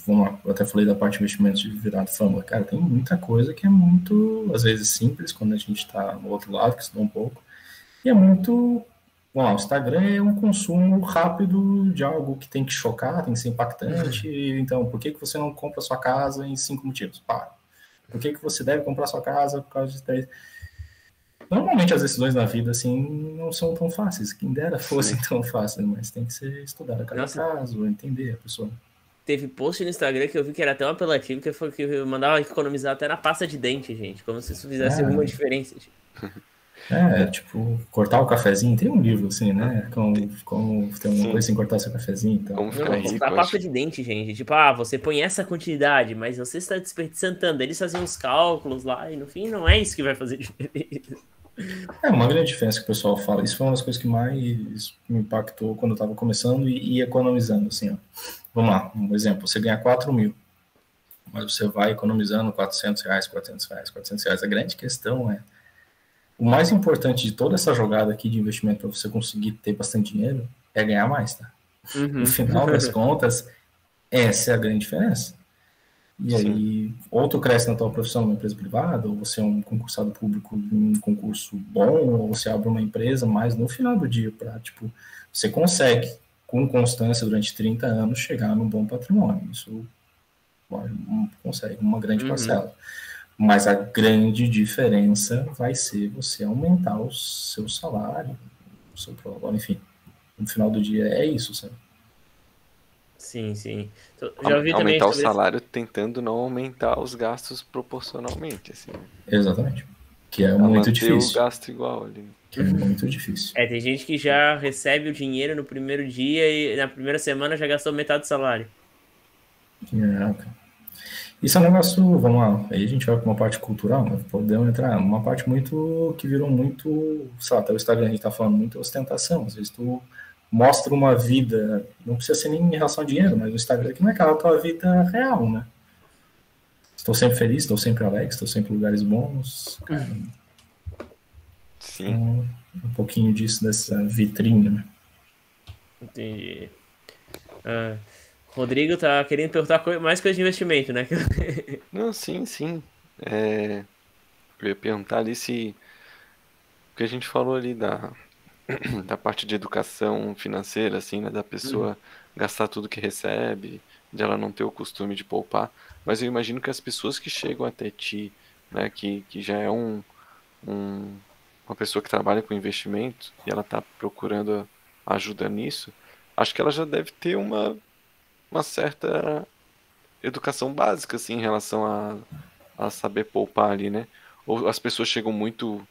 vamos lá, eu até falei da parte de investimentos de virar fama. Cara, tem muita coisa que é muito, às vezes, simples, quando a gente tá no outro lado, que estudou um pouco. E é muito... Bom, o Instagram é um consumo rápido de algo que tem que chocar, tem que ser impactante. Então, por que você não compra sua casa em 5 motivos? Por que você deve comprar sua casa por causa de 3? Normalmente as decisões na vida, assim, não são tão fáceis. Quem dera fossem tão fáceis, mas tem que ser estudado a cada caso, entender a pessoa. Teve post no Instagram que eu vi que era até um apelativo, que foi que eu mandava economizar até na pasta de dente, gente. Como se isso fizesse alguma diferença. Tipo, cortar o cafezinho. Tem um livro, assim, né? Como ter uma coisa sem cortar seu cafezinho. Então. Como ficar rico, cortar a pasta de dente, gente. Tipo, você põe essa quantidade, mas você está desperdiçando tanto. Eles faziam uns cálculos lá, e no fim não é isso que vai fazer diferença. Uma grande diferença que o pessoal fala. Isso foi uma das coisas que mais me impactou quando eu estava começando e economizando, assim, ó. Vamos lá, um exemplo. Você ganha 4 mil, mas você vai economizando R$400, R$400. A grande questão é o mais importante de toda essa jogada aqui de investimento para você conseguir ter bastante dinheiro é ganhar mais, tá? No final das contas, essa é a grande diferença. E aí, ou tu cresce na tua profissão numa empresa privada, ou você é um concursado público em um concurso bom, ou você abre uma empresa, mas no final do dia, você consegue, com constância, durante 30 anos, chegar num bom patrimônio. Isso consegue uma grande parcela. Mas a grande diferença vai ser você aumentar o seu salário, enfim, no final do dia é isso, sabe? Sim. Já vi aumentar o salário tentando não aumentar os gastos proporcionalmente, assim. Exatamente. Que é muito difícil. O gasto igual ali. Que é muito difícil. Tem gente que já recebe o dinheiro no primeiro dia e na primeira semana já gastou metade do salário. Isso é um negócio, vamos lá, aí a gente vai para uma parte cultural, mas podemos entrar uma parte muito, que virou muito, sei lá, até o Instagram a gente tá falando muito ostentação, às vezes tu mostra uma vida, não precisa ser nem em relação a dinheiro, mas o Instagram que não é aquela tua vida real, né? estou sempre feliz, estou sempre alegre, estou sempre em lugares bons. Cara, Sim. então, um pouquinho disso, dessa vitrine, né? Entendi. Rodrigo tá querendo perguntar mais coisa de investimento, né? Não, sim, sim. Eu ia perguntar ali se. Porque a gente falou ali da parte de educação financeira, assim, né? Da pessoa gastar tudo que recebe, de ela não ter o costume de poupar. Mas eu imagino que as pessoas que chegam até ti, né? Que já é uma pessoa que trabalha com investimento e ela está procurando ajuda nisso, acho que ela já deve ter uma certa educação básica, assim, em relação a saber poupar ali, né? Ou as pessoas chegam muito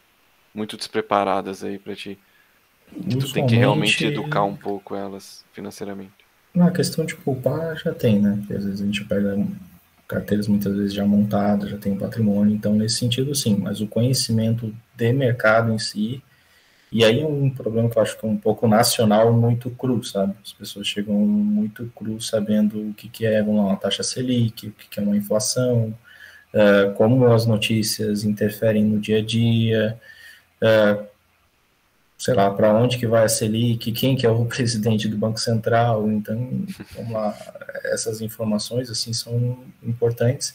despreparadas aí pra ti, que tu tem que realmente educar Usualmente, um pouco elas financeiramente. na questão de poupar, já tem, né? Porque às vezes a gente pega carteiras muitas vezes já montadas, já tem um patrimônio, então nesse sentido sim, mas o conhecimento de mercado em si, e aí é um problema que eu acho que é um pouco nacional, muito cru, sabe? As pessoas chegam muito cru sabendo o que é, vamos lá, uma taxa Selic, o que é uma inflação, como as notícias interferem no dia a dia, sei lá, para onde que vai a Selic, quem que é o presidente do Banco Central, então, vamos lá, essas informações, assim, são importantes,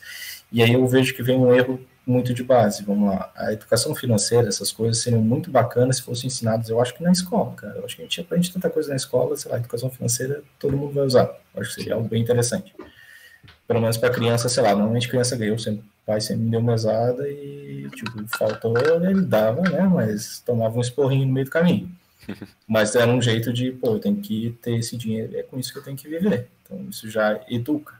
e aí eu vejo que vem um erro muito de base, vamos lá, a educação financeira, essas coisas seriam muito bacanas se fossem ensinadas, eu acho que na escola, cara, eu acho que a gente aprende tanta coisa na escola, sei lá, educação financeira todo mundo vai usar, eu acho que seria algo bem interessante. Pelo menos para criança, sei lá, normalmente criança ganhou, sempre, o pai sempre me deu mesada e, tipo, faltou, ele dava, né, mas tomava um esporrinho no meio do caminho. Mas era um jeito de, pô, eu tenho que ter esse dinheiro, é com isso que eu tenho que viver. Então, isso já educa.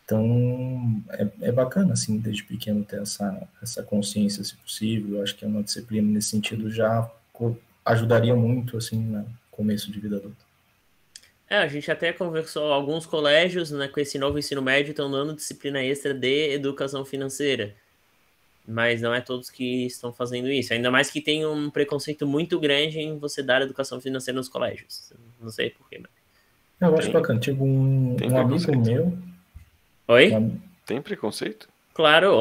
Então, é bacana, assim, desde pequeno ter essa consciência, se possível. Eu acho que é uma disciplina nesse sentido já ajudaria muito, assim, no começo de vida adulta. A gente até conversou, alguns colégios, né, com esse novo ensino médio estão dando disciplina extra de educação financeira, mas não é todos que estão fazendo isso, ainda mais que tem um preconceito muito grande em você dar educação financeira nos colégios. Não sei porquê, mas... Eu acho Tem, bacana. Tive tem um amigo preconceito? meu, Oi? um, Tem preconceito? Claro,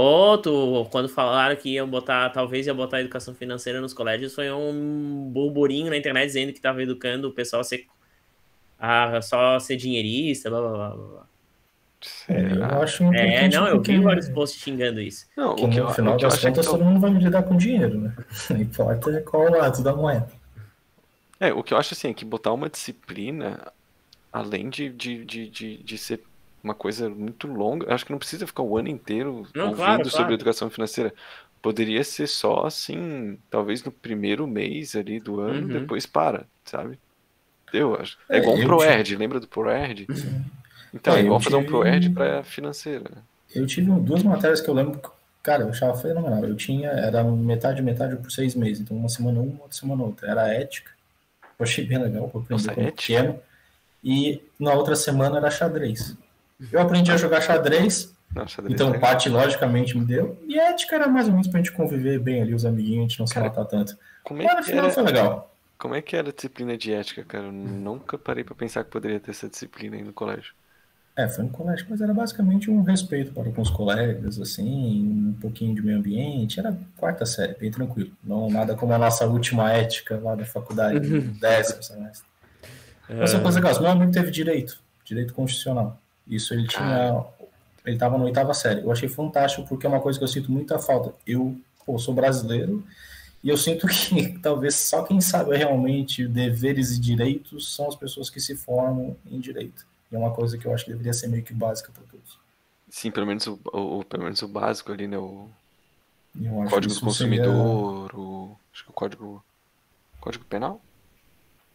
quando falaram que iam botar, talvez ia botar educação financeira nos colégios, foi um burburinho na internet dizendo que estava educando o pessoal a só ser dinheirista, blá blá blá blá, blá. eu Será? acho importante Não, eu porque vi vários posts xingando isso. Não, que no o final que eu das acho é que contas todo mundo vai lidar com dinheiro, né? Não importa qual lado da moeda. o que eu acho assim é que botar uma disciplina, além de ser uma coisa muito longa, eu acho que não precisa ficar o ano inteiro Não, claro, ouvindo sobre claro. educação financeira. Poderia ser só assim, talvez no primeiro mês ali do ano, Uhum. depois para, sabe? Eu acho. É igual um Eu tive, ProErd, lembra do ProErd? Então, é eu igual fazer um ProErd tive, para financeira, né? eu tive duas matérias que eu lembro que, cara, eu achava fenomenal. Era metade, metade por 6 meses. Então, uma semana uma, outra semana outra. Era ética. Eu achei bem legal para aprender Nossa, quando ética? pequeno. E na outra semana era xadrez. Eu aprendi a Ah, jogar xadrez. não, xadrez é Então, o legal. Pati, logicamente, me deu. E a ética era mais ou menos pra gente conviver bem ali, os amiguinhos, a gente não se Cara, matar tanto. como é Mas no que final era, foi legal. como é que era a disciplina de ética, cara? Eu nunca parei pra pensar que poderia ter essa disciplina aí no colégio. Foi no colégio, mas era basicamente um respeito para com os colegas, assim, um pouquinho de meio ambiente. Era quarta série, bem tranquilo. Não nada como a nossa última ética lá da faculdade, no 10º semestre. Mas são coisas Ah, legais. Meu amigo teve direito constitucional. Isso ele Cara, tinha. Ele estava na oitava série. Eu achei fantástico porque é uma coisa que eu sinto muita falta. Eu, pô, sou brasileiro e eu sinto que talvez só quem sabe realmente deveres e direitos são as pessoas que se formam em direito. E é uma coisa que eu acho que deveria ser meio que básica para todos. sim, pelo menos pelo menos o básico ali, né? O E eu acho que Código do isso seria. Consumidor, acho que o Código Penal?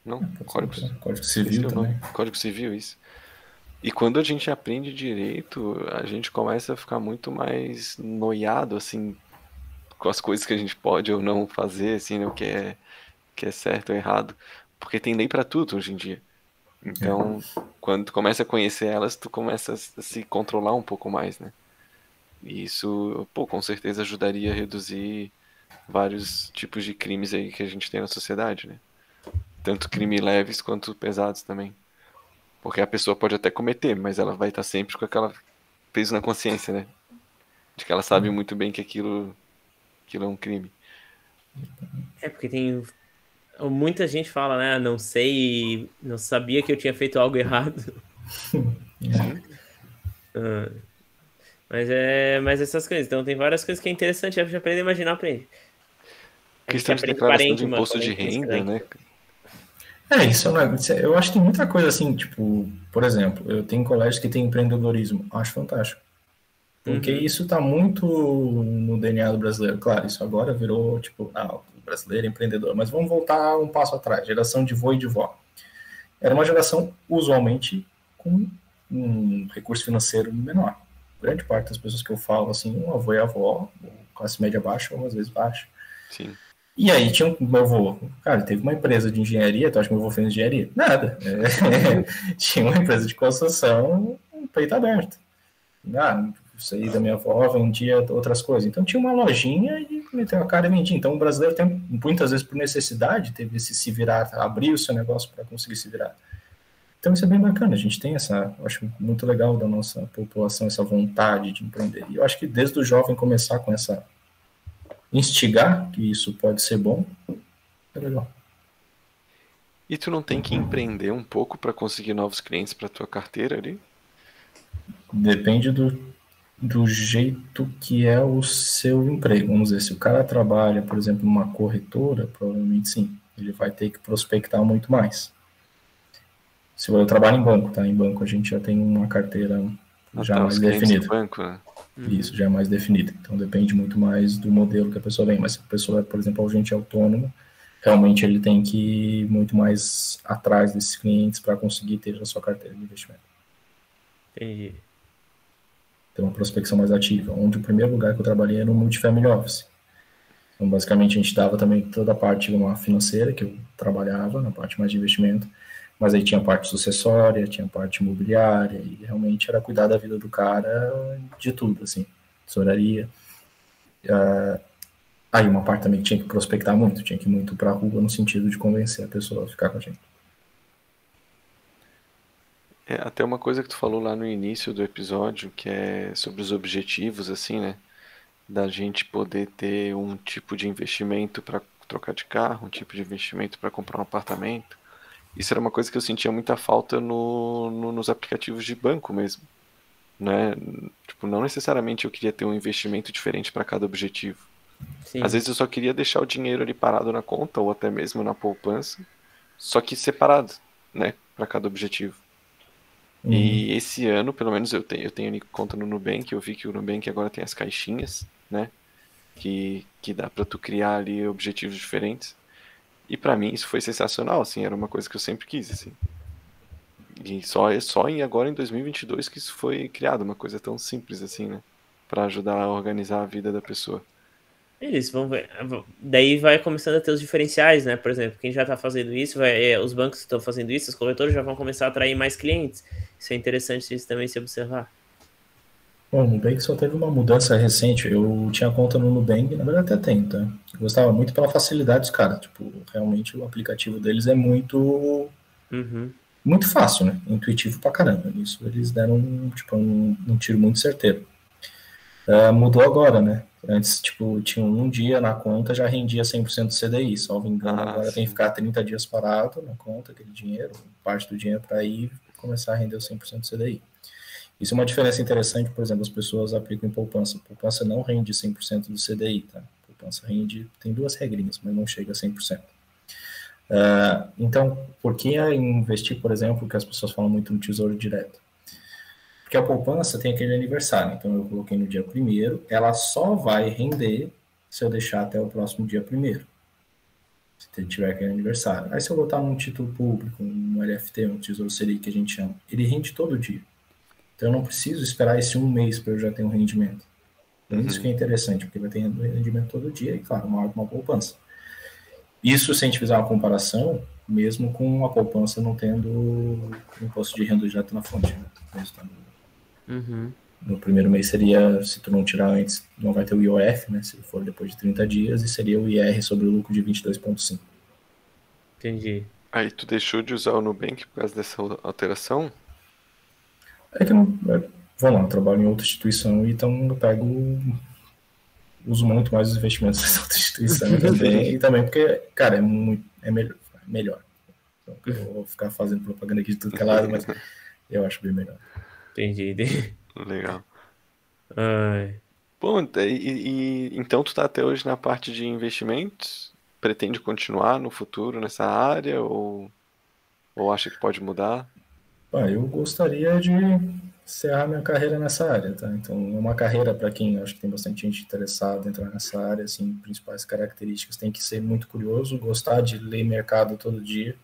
Não, Pode ser Código esqueci Civil o nome. também. Código Civil, isso. E quando a gente aprende direito, a gente começa a ficar muito mais noiado, assim, com as coisas que a gente pode ou não fazer, assim, né? Que é certo ou errado. Porque tem lei pra tudo hoje em dia. É. Então, quando tu começa a conhecer elas, tu começa a se controlar um pouco mais, né? E isso, pô, com certeza ajudaria a reduzir vários tipos de crimes aí que a gente tem na sociedade, né? Tanto crime leves quanto pesados também. Porque a pessoa pode até cometer, mas ela vai estar sempre com aquela peso na consciência, né? De que ela sabe muito bem que aquilo é um crime. Porque tem muita gente fala, né? Não sei, não sabia que eu tinha feito algo errado. Sim. Mas essas coisas. Então tem várias coisas que é interessante a gente aprender a imaginar, aprende. A gente Questão de aprende declaração de parente, mano. imposto de renda, né? Isso, eu acho que tem muita coisa assim, tipo, por exemplo, eu tenho colégios que tem empreendedorismo, acho fantástico. Porque isso está muito no DNA do brasileiro. Claro, isso agora virou, tipo, o brasileiro é empreendedor. Mas vamos voltar um passo atrás. Geração de vô e de vó. Era uma geração, usualmente, com um recurso financeiro menor. Grande parte das pessoas que eu falo, assim, um avô e avó, classe média baixa, ou às vezes baixa. Sim. E aí tinha meu avô, cara, ele teve uma empresa de engenharia, tu acha que meu avô fez engenharia? Nada. Tinha uma empresa de construção, peito aberto. Isso aí da minha avó vendia outras coisas. Então tinha uma lojinha e meteu a cara e vendia. Então o brasileiro tem, muitas vezes por necessidade, teve esse se virar, abrir o seu negócio para conseguir se virar. Então isso é bem bacana, a gente tem eu acho muito legal da nossa população, essa vontade de empreender. E eu acho que desde o jovem começar com instigar que isso pode ser bom, é legal. E tu não tem que empreender um pouco para conseguir novos clientes para tua carteira ali? Depende do jeito que é o seu emprego. Vamos dizer, se o cara trabalha, por exemplo, numa corretora, provavelmente sim, ele vai ter que prospectar muito mais. Se eu trabalho em banco, tá? Em banco a gente já tem uma carteira já mais definida. Banco, né? Isso, já é mais definida. Então depende muito mais do modelo que a pessoa vem. Mas se a pessoa é, por exemplo, agente autônomo, realmente ele tem que ir muito mais atrás desses clientes para conseguir ter a sua carteira de investimento. Entendi. Ter uma prospecção mais ativa. Onde o primeiro lugar que eu trabalhei era no Multifamily Office. Então, basicamente, a gente dava também toda a parte financeira, que eu trabalhava, na parte mais de investimento, mas aí tinha a parte sucessória, tinha a parte imobiliária, e realmente era cuidar da vida do cara de tudo, assim, tesouraria. Aí uma parte também que tinha que prospectar muito, tinha que ir muito para a rua no sentido de convencer a pessoa a ficar com a gente. Até uma coisa que tu falou lá no início do episódio, que é sobre os objetivos, assim, né? Da gente poder ter um tipo de investimento para trocar de carro, um tipo de investimento para comprar um apartamento. Isso era uma coisa que eu sentia muita falta nos aplicativos de banco mesmo, né? Tipo, não necessariamente eu queria ter um investimento diferente para cada objetivo. Sim. Às vezes eu só queria deixar o dinheiro ali parado na conta ou até mesmo na poupança, só que separado, né, para cada objetivo. E esse ano, pelo menos eu tenho conta no Nubank, eu vi que o Nubank agora tem as caixinhas, né, que dá para tu criar ali objetivos diferentes. E para mim isso foi sensacional, assim, era uma coisa que eu sempre quis, assim. E só agora em 2022 que isso foi criado, uma coisa tão simples assim, né, para ajudar a organizar a vida da pessoa. Isso, vamos ver. Daí vai começando a ter os diferenciais, né? Por exemplo, quem já está fazendo isso, os bancos estão fazendo isso, os corretores já vão começar a atrair mais clientes. Isso é interessante isso também se observar. Bom, o Nubank só teve uma mudança recente. Eu tinha conta no Nubank, na verdade até tenho, tá? Eu gostava muito pela facilidade dos caras. Tipo, realmente o aplicativo deles é muito muito fácil, né? Intuitivo pra caramba. Isso eles deram um tiro muito certeiro. Mudou agora, né? Antes, tipo, tinha um dia na conta, já rendia 100% do CDI, salvo engano. Agora sim. tem que ficar 30 dias parado na conta, aquele dinheiro, parte do dinheiro para ir começar a render o 100% do CDI. Isso é uma diferença interessante, por exemplo, as pessoas aplicam em poupança. Poupança não rende 100% do CDI, tá? Poupança rende, tem duas regrinhas, mas não chega a 100%. Então, por que investir, por exemplo, que as pessoas falam muito no Tesouro Direto? Porque a poupança tem aquele aniversário, então eu coloquei no dia 1º, ela só vai render se eu deixar até o próximo dia 1º, se tiver aquele aniversário. Aí se eu botar num título público, um LFT, um Tesouro Selic que a gente chama, ele rende todo dia. Então eu não preciso esperar esse um mês para eu já ter um rendimento. Então isso que é interessante, porque vai ter rendimento todo dia e, claro, maior que uma poupança. Isso, se a gente fizer uma comparação, mesmo com a poupança não tendo imposto de renda direto na fonte, né? No primeiro mês seria, se tu não tirar antes, não vai ter o IOF, né? Se for depois de 30 dias, e seria o IR sobre o lucro de 22,5. Entendi. Aí tu deixou de usar o Nubank por causa dessa alteração? É que não, vamos lá, eu trabalho em outra instituição, então uso muito mais os investimentos dessa outra instituição também, e também porque, cara, é melhor. Então, eu vou ficar fazendo propaganda aqui de tudo que é lado, mas eu acho bem melhor. Entendi. Legal. Ai. Bom, então tu tá até hoje na parte de investimentos? Pretende continuar no futuro nessa área ou acha que pode mudar? Eu gostaria de encerrar minha carreira nessa área, tá? Então, é uma carreira para quem acho que tem bastante gente interessada em entrar nessa área, assim, principais características, tem que ser muito curioso, gostar de ler mercado todo dia.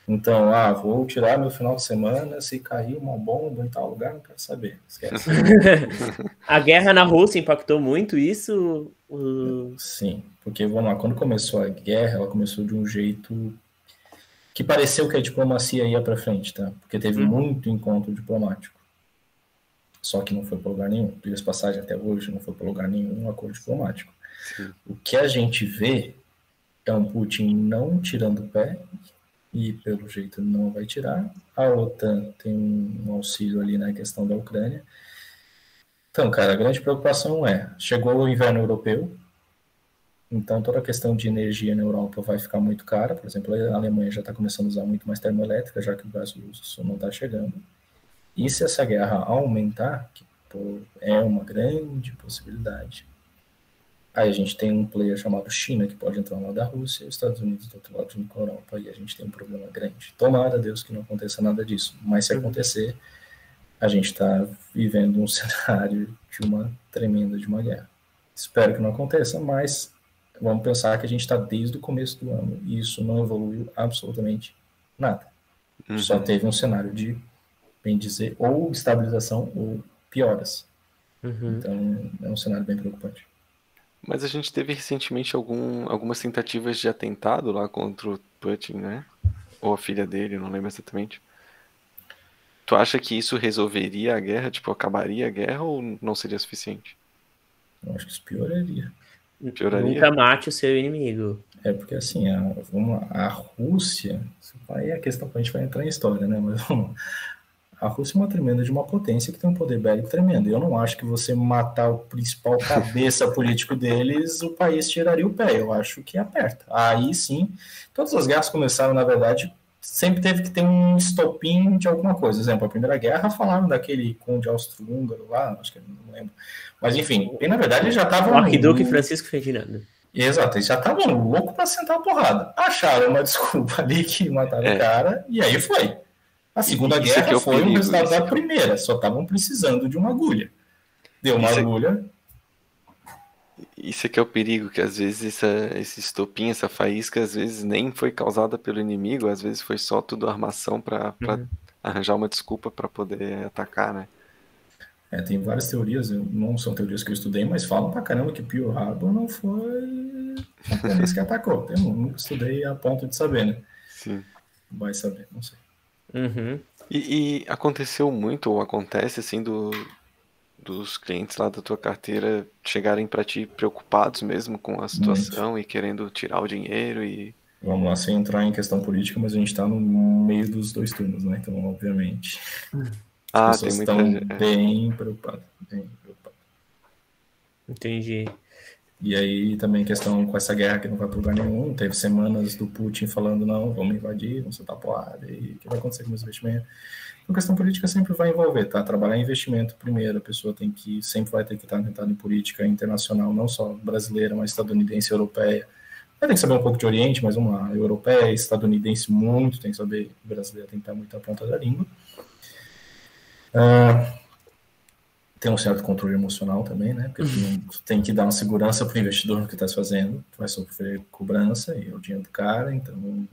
Então, vou tirar meu final de semana, se cair uma bomba em tal lugar, não quero saber, esquece. A guerra na Rússia impactou muito isso? Sim, porque, vamos lá, quando começou a guerra, ela começou de um jeito que pareceu que a diplomacia ia para frente, tá? Porque teve muito encontro diplomático. Só que não foi para lugar nenhum. Diga-se passagem, até hoje não foi para lugar nenhum um acordo diplomático. Sim. O que a gente vê é um Putin não tirando o pé, e pelo jeito não vai tirar. A OTAN tem um auxílio ali na questão da Ucrânia. Então, cara, a grande preocupação chegou o inverno europeu, então toda a questão de energia na Europa vai ficar muito cara. Por exemplo, a Alemanha já está começando a usar muito mais termoelétrica, já que o gás russo não está chegando. E se essa guerra aumentar, que é uma grande possibilidade, aí a gente tem um player chamado China, que pode entrar lá da Rússia, e os Estados Unidos do outro lado junto com a Europa, e a gente tem um problema grande. Tomara, Deus, que não aconteça nada disso. Mas se acontecer, a gente está vivendo um cenário de uma tremenda de uma guerra. Espero que não aconteça, mas vamos pensar que a gente está desde o começo do ano, e isso não evoluiu absolutamente nada. Só teve um cenário de, bem dizer, ou estabilização ou pioras. Então, é um cenário bem preocupante. Mas a gente teve recentemente algumas tentativas de atentado lá contra o Putin, né? Ou a filha dele, não lembro exatamente. Tu acha que isso resolveria a guerra, tipo, acabaria a guerra ou não seria suficiente? Eu acho que isso pioraria. Nunca mate o seu inimigo. Porque assim, a Rússia, aí a questão, a gente vai entrar em história, né? Mas vamos lá. A Rússia é uma tremenda de uma potência que tem um poder bélico tremendo. Eu não acho que você matar o principal cabeça político deles, o país tiraria o pé. Eu acho que aperta. Aí sim, todas as guerras começaram, na verdade, sempre teve que ter um estopim de alguma coisa. Por exemplo, a Primeira Guerra falaram daquele conde austro-húngaro lá, acho que não lembro. Mas enfim, na verdade eles já estavam... O arquiduque Francisco Ferdinando. Exato, eles já estavam loucos para sentar a porrada. Acharam uma desculpa ali que mataram o cara, e aí foi. A Segunda Guerra foi o resultado da primeira, só estavam precisando de uma agulha. Deu uma agulha. Isso é que é o perigo, que às vezes esse estopim, essa faísca, às vezes nem foi causada pelo inimigo, às vezes foi só tudo armação para arranjar uma desculpa para poder atacar, né? Tem várias teorias, não são teorias que eu estudei, mas falam pra caramba que Pearl Harbor não foi o japonês que atacou. Eu nunca estudei a ponto de saber, né? Sim. Vai saber, não sei. E aconteceu muito, ou acontece assim, dos clientes lá da tua carteira chegarem para ti preocupados mesmo com a situação e querendo tirar o dinheiro e... Vamos lá, sem entrar em questão política, mas a gente está no meio dos dois turnos, né? Então, obviamente, as pessoas estão bem preocupadas. Entendi. E aí também questão com essa guerra que não vai para lugar nenhum, teve semanas do Putin falando, não, vamos invadir, vamos soltar porrada, e o que vai acontecer com os investimentos? Então, questão política sempre vai envolver, tá? Trabalhar em investimento primeiro, a pessoa sempre vai ter que estar orientada em política internacional, não só brasileira, mas estadunidense, europeia. Vai ter que saber um pouco de Oriente, mas vamos lá, europeia, estadunidense muito, tem que saber, brasileira tem que estar muito à ponta da língua. Tem um certo controle emocional também, né? Porque tu tem que dar uma segurança para o investidor no que está fazendo. Tu vai sofrer cobrança e é o dinheiro do cara, então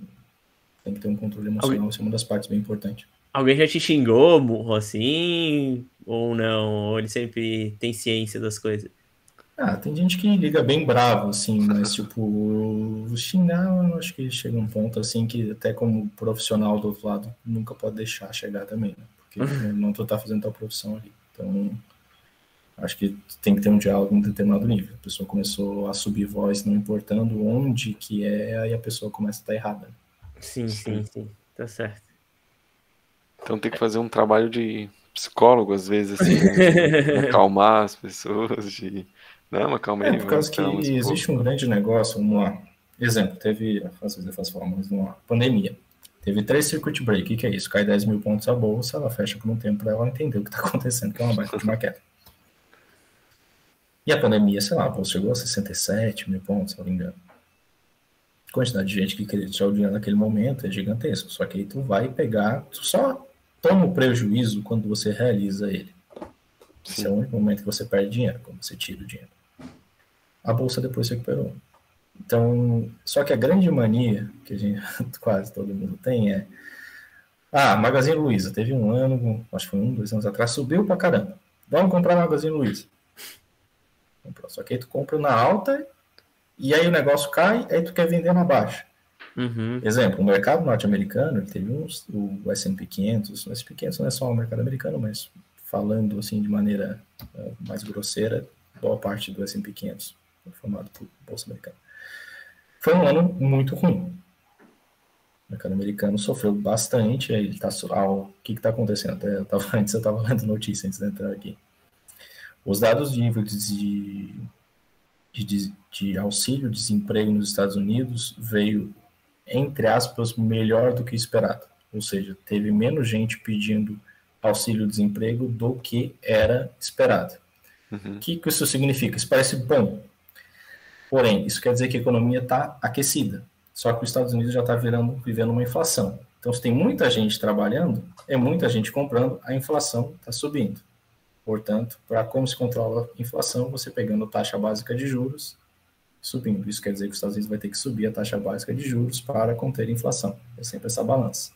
tem que ter um controle emocional. Isso é uma das partes bem importantes. Alguém já te xingou, burro, assim? Ou não? Ou ele sempre tem ciência das coisas? Tem gente que liga bem bravo, assim, mas tipo, xingar, eu acho que chega um ponto assim que até como profissional do outro lado nunca pode deixar chegar também, né? Porque não tu tá fazendo tua profissão ali. Então, acho que tem que ter um diálogo em um determinado nível. A pessoa começou a subir voz, não importando onde que aí a pessoa começa a estar errada. Sim. Tá certo. Então tem que fazer um trabalho de psicólogo, às vezes, assim, de acalmar as pessoas, não, calma aí, por causa que existe um grande negócio, vamos lá. Exemplo, às vezes eu faço falar, mas numa pandemia. Teve 3 circuit break, o que é isso? Cai 10 mil pontos a bolsa, ela fecha por um tempo para ela entender o que está acontecendo, que é uma baita de uma queda. E a pandemia, sei lá, a bolsa chegou a 67 mil pontos, se não me engano. A quantidade de gente que queria tirar o dinheiro naquele momento é gigantesco. Só que aí tu vai pegar, tu só toma o prejuízo quando você realiza ele. Esse é o único momento que você perde dinheiro, quando você tira o dinheiro. A bolsa depois se recuperou. Então, só que a grande mania que a gente, quase todo mundo tem é Magazine Luiza, teve um ano, acho que foi 2 anos atrás, subiu pra caramba. Vamos comprar Magazine Luiza. Só que aí tu compra na alta e aí o negócio cai, aí tu quer vender na baixa. Uhum. Exemplo, o mercado norte-americano, ele teve o S&P 500, o S&P 500 não é só o mercado americano, mas falando assim de maneira mais grosseira, boa parte do S&P 500 foi formado por Bolsa Americana. Foi um ano muito ruim. O mercado americano sofreu bastante. Aí o que está acontecendo? Antes eu estava lendo notícia antes de entrar aqui. Os dados de índice de auxílio-desemprego nos Estados Unidos veio, entre aspas, melhor do que esperado. Ou seja, teve menos gente pedindo auxílio-desemprego do que era esperado. O que isso significa? Isso parece bom. Porém, isso quer dizer que a economia está aquecida. Só que os Estados Unidos já está vivendo uma inflação. Então, se tem muita gente trabalhando, é muita gente comprando, a inflação está subindo. Portanto, para como se controla a inflação, você pegando a taxa básica de juros, subindo. Isso quer dizer que os Estados Unidos vai ter que subir a taxa básica de juros para conter a inflação. É sempre essa balança.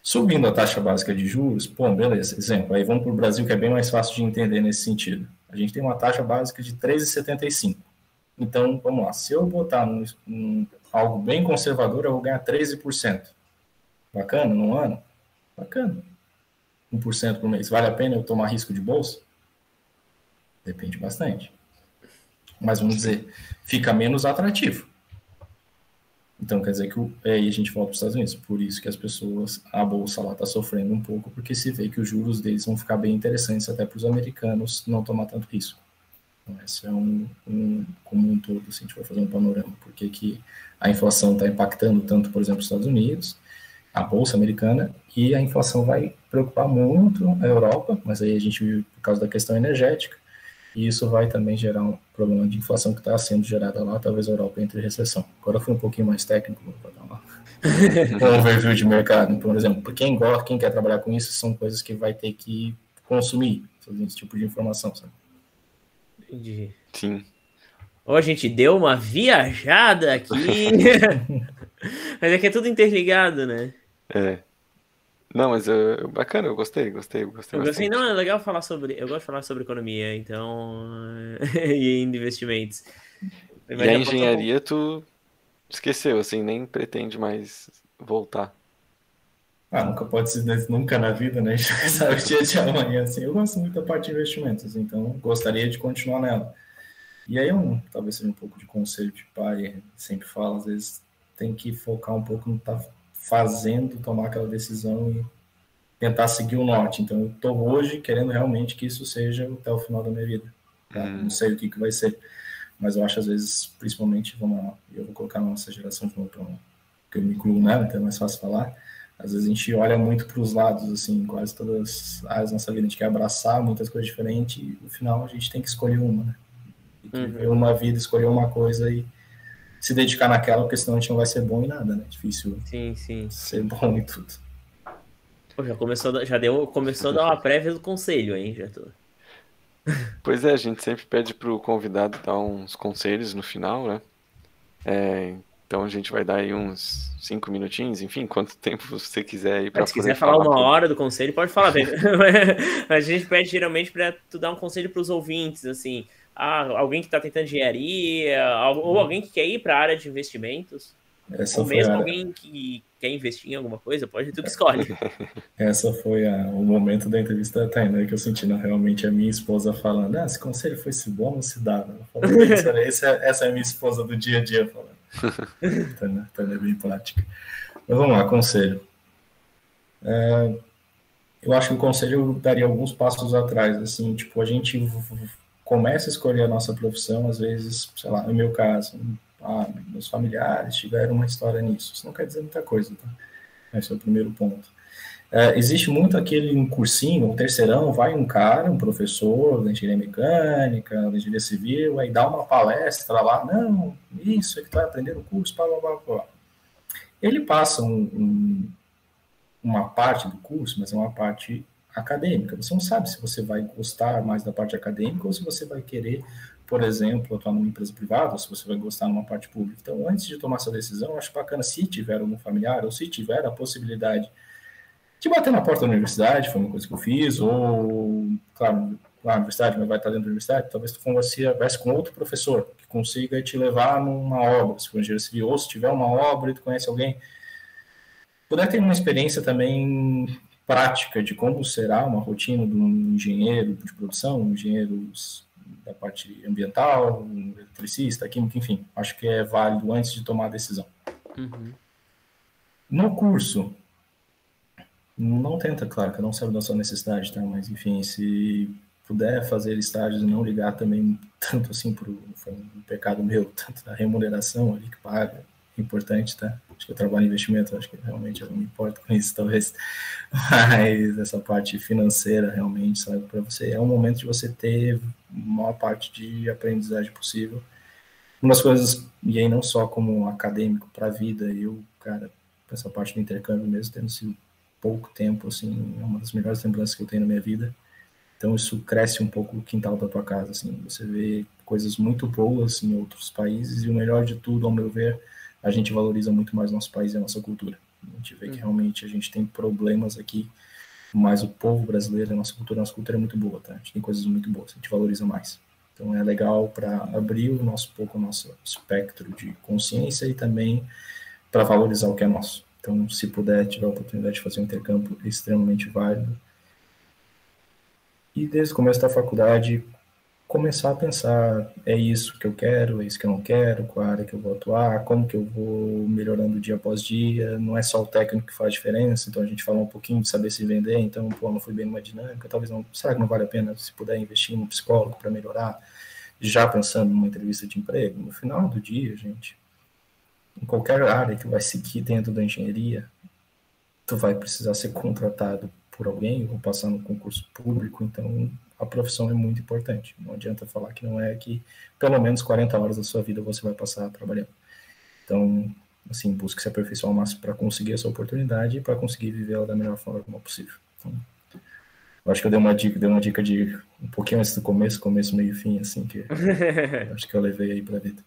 Subindo a taxa básica de juros, beleza, exemplo, aí vamos para o Brasil, que é bem mais fácil de entender nesse sentido. A gente tem uma taxa básica de 13,75. Então, vamos lá, se eu botar algo bem conservador, eu vou ganhar 13%. Bacana, num ano? Bacana. 1% por mês. Vale a pena eu tomar risco de bolsa? Depende bastante. Mas vamos dizer, fica menos atrativo. Então, quer dizer que aí a gente volta para os Estados Unidos. Por isso que a bolsa lá está sofrendo um pouco, porque se vê que os juros deles vão ficar bem interessantes até para os americanos não tomar tanto risco. Então, esse é como um todo, se a gente for fazer um panorama. Porque que a inflação está impactando tanto, por exemplo, os Estados Unidos, a bolsa americana, e a inflação vai preocupar muito a Europa, mas aí a gente vive por causa da questão energética, e isso vai também gerar um problema de inflação que está sendo gerada lá, talvez a Europa entre em recessão. Agora foi um pouquinho mais técnico, vou dar um overview de mercado. Por exemplo, quem quer trabalhar com isso, são coisas que vai ter que consumir esse tipo de informação, sabe? Entendi. Sim. A gente deu uma viajada aqui. Mas é que é tudo interligado, né? Não, mas bacana, eu gostei bastante. Não, é legal falar sobre... Eu gosto de falar sobre economia, então... e investimentos. E a engenharia tu esqueceu, assim, nem pretende mais voltar. Nunca pode ser nunca na vida, né? A gente vai saber o dia de amanhã, assim. Eu gosto muito da parte de investimentos, então gostaria de continuar nela. E aí, talvez seja um pouco de conselho de pai, sempre falo, às vezes tem que focar um pouco no que tá fazendo, tomar aquela decisão e tentar seguir o norte. Então, eu estou hoje querendo realmente que isso seja até o final da minha vida. Tá? Não sei o que vai ser, mas eu acho, às vezes, principalmente, eu vou colocar a nossa geração de novo, que eu me incluo nela, então é mais fácil falar. Às vezes a gente olha muito para os lados, assim, quase todas as áreas da nossa vida, a gente quer abraçar muitas coisas diferentes e no final a gente tem que escolher uma, né? E viver uma vida, escolher uma coisa e se dedicar naquela, porque senão a gente não vai ser bom em nada, né? Difícil ser bom em tudo. Pô, começou a dar uma prévia do conselho, hein? Já tô... Pois é, a gente sempre pede pro convidado dar uns conselhos no final, né? Então a gente vai dar aí uns 5 minutinhos, enfim, quanto tempo você quiser aí para se quiser falar uma hora do conselho, pode falar. A gente pede geralmente para tu dar um conselho para os ouvintes, assim, alguém que está tentando engenharia, ou alguém que quer ir para a área de investimentos, ou mesmo alguém que quer investir em alguma coisa, tu que escolhe. Essa foi o momento da entrevista da Tainá que eu senti realmente a minha esposa falando, esse conselho foi se bom ou se dá? Essa é a minha esposa do dia a dia falando. Tainá é bem prática. Mas vamos lá, conselho. Eu acho que o conselho daria alguns passos atrás, assim, tipo, a gente começa a escolher a nossa profissão, às vezes, sei lá, no meu caso, meus familiares tiveram uma história nisso. Isso não quer dizer muita coisa, tá? Esse é o primeiro ponto. Existe muito aquele um cursinho, um terceirão, vai um cara, um professor da engenharia mecânica, da engenharia civil, aí dá uma palestra lá, não, isso é que tu vai aprender no curso, blá, blá, blá, blá. Ele passa uma parte do curso, mas é uma parte acadêmica. Você não sabe se você vai gostar mais da parte acadêmica ou se você vai querer, por exemplo, atuar numa empresa privada ou se você vai gostar numa parte pública. Então, antes de tomar essa decisão, eu acho bacana, se tiver algum familiar ou se tiver a possibilidade de bater na porta da universidade, foi uma coisa que eu fiz, ou, claro, na universidade, mas vai estar dentro da universidade, talvez tu converse com outro professor que consiga te levar numa obra, se for engenheiro civil, ou se tiver uma obra e tu conhece alguém, puder ter uma experiência também prática de como será uma rotina de um engenheiro de produção, um engenheiro da parte ambiental, um eletricista, químico, enfim, acho que é válido antes de tomar a decisão. Uhum. No curso, não tenta, claro, cada um sabe da sua necessidade, tá? Mas, enfim, se puder fazer estágios e não ligar também tanto assim foi um pecado meu, tanto da remuneração ali que paga, é importante, tá? Acho que eu trabalho em investimento, acho que realmente eu não me importo com isso, talvez. Mas essa parte financeira, realmente, sabe, para você, é um momento de você ter uma parte de aprendizagem possível. Uma das coisas, e aí não só como acadêmico para a vida, eu, cara, essa parte do intercâmbio mesmo, tendo sido pouco tempo, assim, é uma das melhores lembranças que eu tenho na minha vida. Então isso cresce um pouco o quintal da tua casa, assim, você vê coisas muito boas em outros países e o melhor de tudo, ao meu ver, a gente valoriza muito mais nosso país e a nossa cultura. A gente vê que realmente a gente tem problemas aqui, mas o povo brasileiro, a nossa cultura é muito boa, tá? A gente tem coisas muito boas, a gente valoriza mais. Então é legal para abrir o nosso espectro de consciência e também para valorizar o que é nosso. Então, se puder, tiver a oportunidade de fazer um intercâmbio, é extremamente válido. E desde o começo da faculdade, começar a pensar, é isso que eu quero, é isso que eu não quero, qual área que eu vou atuar, como que eu vou melhorando dia após dia, não é só o técnico que faz diferença, então a gente fala um pouquinho de saber se vender, então, pô, não fui bem numa dinâmica, talvez não, será que não vale a pena, se puder investir em um psicólogo para melhorar, já pensando numa entrevista de emprego? No final do dia, gente, em qualquer área que vai seguir dentro da engenharia, tu vai precisar ser contratado por alguém ou passar no concurso público, então a profissão é muito importante. Não adianta falar que não é, que pelo menos 40 horas da sua vida você vai passar trabalhando. Então, assim, busque se aperfeiçoar ao máximo para conseguir essa oportunidade e para conseguir viver ela da melhor forma possível. Então, eu acho que eu dei uma dica de um pouquinho antes do começo, meio, fim, assim, que acho que eu levei aí para a vida.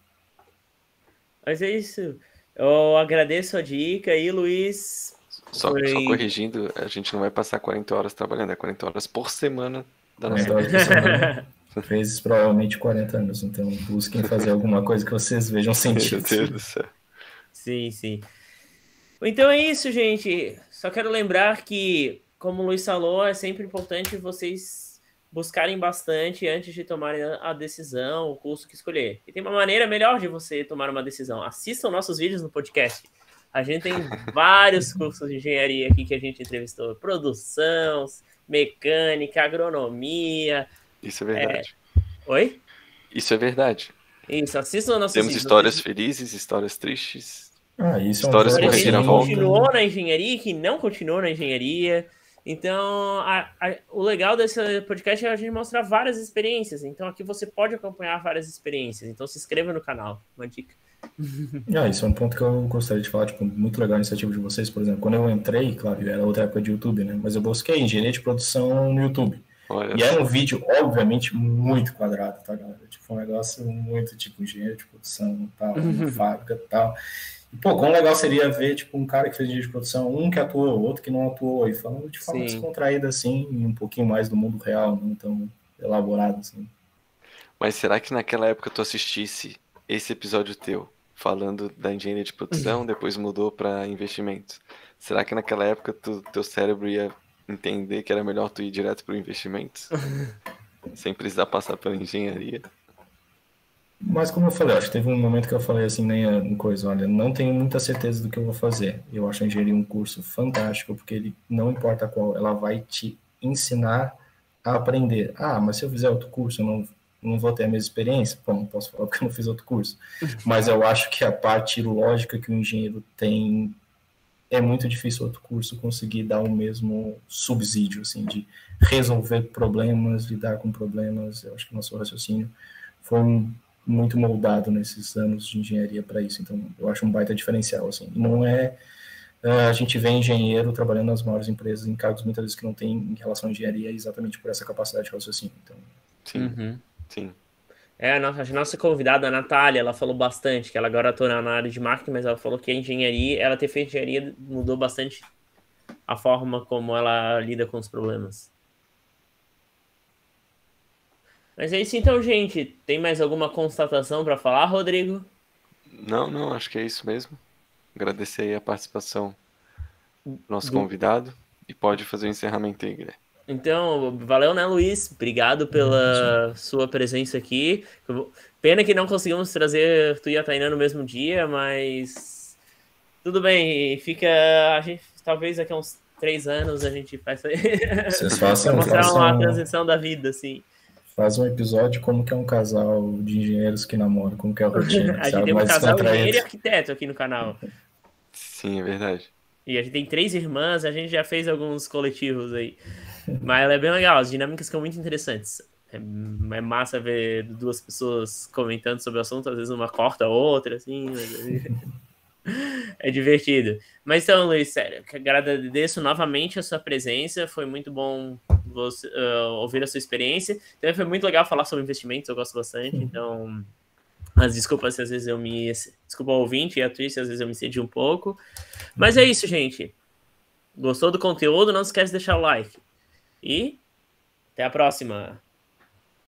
Mas é isso. Eu agradeço a dica aí, Luiz. Só corrigindo, a gente não vai passar 40 horas trabalhando, é 40 horas por semana da nossa 40 horas por semana, vezes provavelmente 40 anos. Então, busquem fazer alguma coisa que vocês vejam sentido. Meu Deus do céu. Sim, sim. Então é isso, gente. Só quero lembrar que, como o Luiz falou, é sempre importante vocês buscarem bastante antes de tomarem a decisão, o curso que escolher. E tem uma maneira melhor de você tomar uma decisão. Assistam nossos vídeos no podcast. A gente tem vários cursos de engenharia aqui que a gente entrevistou. Produção, mecânica, agronomia. Isso é verdade. Oi? Isso é verdade. Isso, assistam nossos Temos vídeos. histórias felizes, histórias tristes. Isso histórias é com reviravolta. Que continuou na engenharia, que não continuou na engenharia. Então, o legal desse podcast é a gente mostrar várias experiências. Então, aqui você pode acompanhar várias experiências. Então, se inscreva no canal. Uma dica. Isso é um ponto que eu gostaria de falar, tipo, muito legal a iniciativa de vocês, por exemplo, quando eu entrei, claro, era outra época de YouTube, né, mas eu busquei engenharia de produção no YouTube, e era um vídeo, obviamente, muito quadrado, tá, galera, tipo, um negócio muito, tipo, engenheiro de produção, tal, uma fábrica, tal, e, pô, quão legal seria ver, tipo, um cara que fez engenharia de produção, um que atuou, outro que não atuou, e falando de forma descontraída, assim, e um pouquinho mais do mundo real, não tão elaborado, assim. Mas será que naquela época tu assistisse esse episódio teu, falando da engenharia de produção, depois mudou para investimentos? Será que naquela época teu cérebro ia entender que era melhor tu ir direto para o investimentos? Sem precisar passar pela engenharia? Mas como eu falei, acho que teve um momento que eu falei assim, nem coisa, olha, não tenho muita certeza do que eu vou fazer. Eu acho a engenharia um curso fantástico, porque ele, não importa qual, ela vai te ensinar a aprender. Ah, mas se eu fizer outro curso, eu não vou ter a mesma experiência? Bom, não posso falar porque eu não fiz outro curso. Mas eu acho que a parte lógica que o engenheiro tem, é muito difícil outro curso conseguir dar o mesmo subsídio, assim, de resolver problemas, lidar com problemas. Eu acho que o nosso raciocínio foi muito moldado nesses anos de engenharia para isso. Então, eu acho um baita diferencial, assim. Não é... A gente vê engenheiro trabalhando nas maiores empresas em cargos muitas vezes que não tem em relação à engenharia exatamente por essa capacidade de raciocínio. Então, Sim, sim. A nossa convidada, a Natália, ela falou bastante, que ela agora atua na área de marketing, mas ela falou que a engenharia, ela ter feito engenharia mudou bastante a forma como ela lida com os problemas. Mas é isso então, gente. Tem mais alguma constatação para falar, Rodrigo? Não, acho que é isso mesmo. Agradecer aí a participação do nosso Do... convidado e pode fazer o encerramento aí, Guilherme. Então, valeu, né, Luiz? Obrigado pela sua presença aqui. Pena que não conseguimos trazer tu e a Tainá no mesmo dia, mas tudo bem. Fica, a gente, talvez daqui a uns 3 anos a gente faça vocês pra façam, mostrar uma façam, transição da vida, assim. faz um episódio como que é um casal de engenheiros que namoram, como que é a rotina, A se é gente algo tem um mais casal engenheiro descontraído. e arquiteto aqui no canal. Sim, é verdade. E a gente tem 3 irmãs, a gente já fez alguns coletivos aí. Mas ela é bem legal, as dinâmicas são muito interessantes. É massa ver 2 pessoas comentando sobre o assunto, às vezes uma corta a outra, assim. É divertido. Mas então, Luiz, sério, agradeço novamente a sua presença. Foi muito bom você, ouvir a sua experiência. Também foi muito legal falar sobre investimentos, eu gosto bastante. Então, as desculpas se às vezes eu me. Desculpa ao ouvinte e a Twitch, às vezes eu me cedi um pouco. Mas é isso, gente. Gostou do conteúdo? Não esquece de deixar o like. E até a próxima.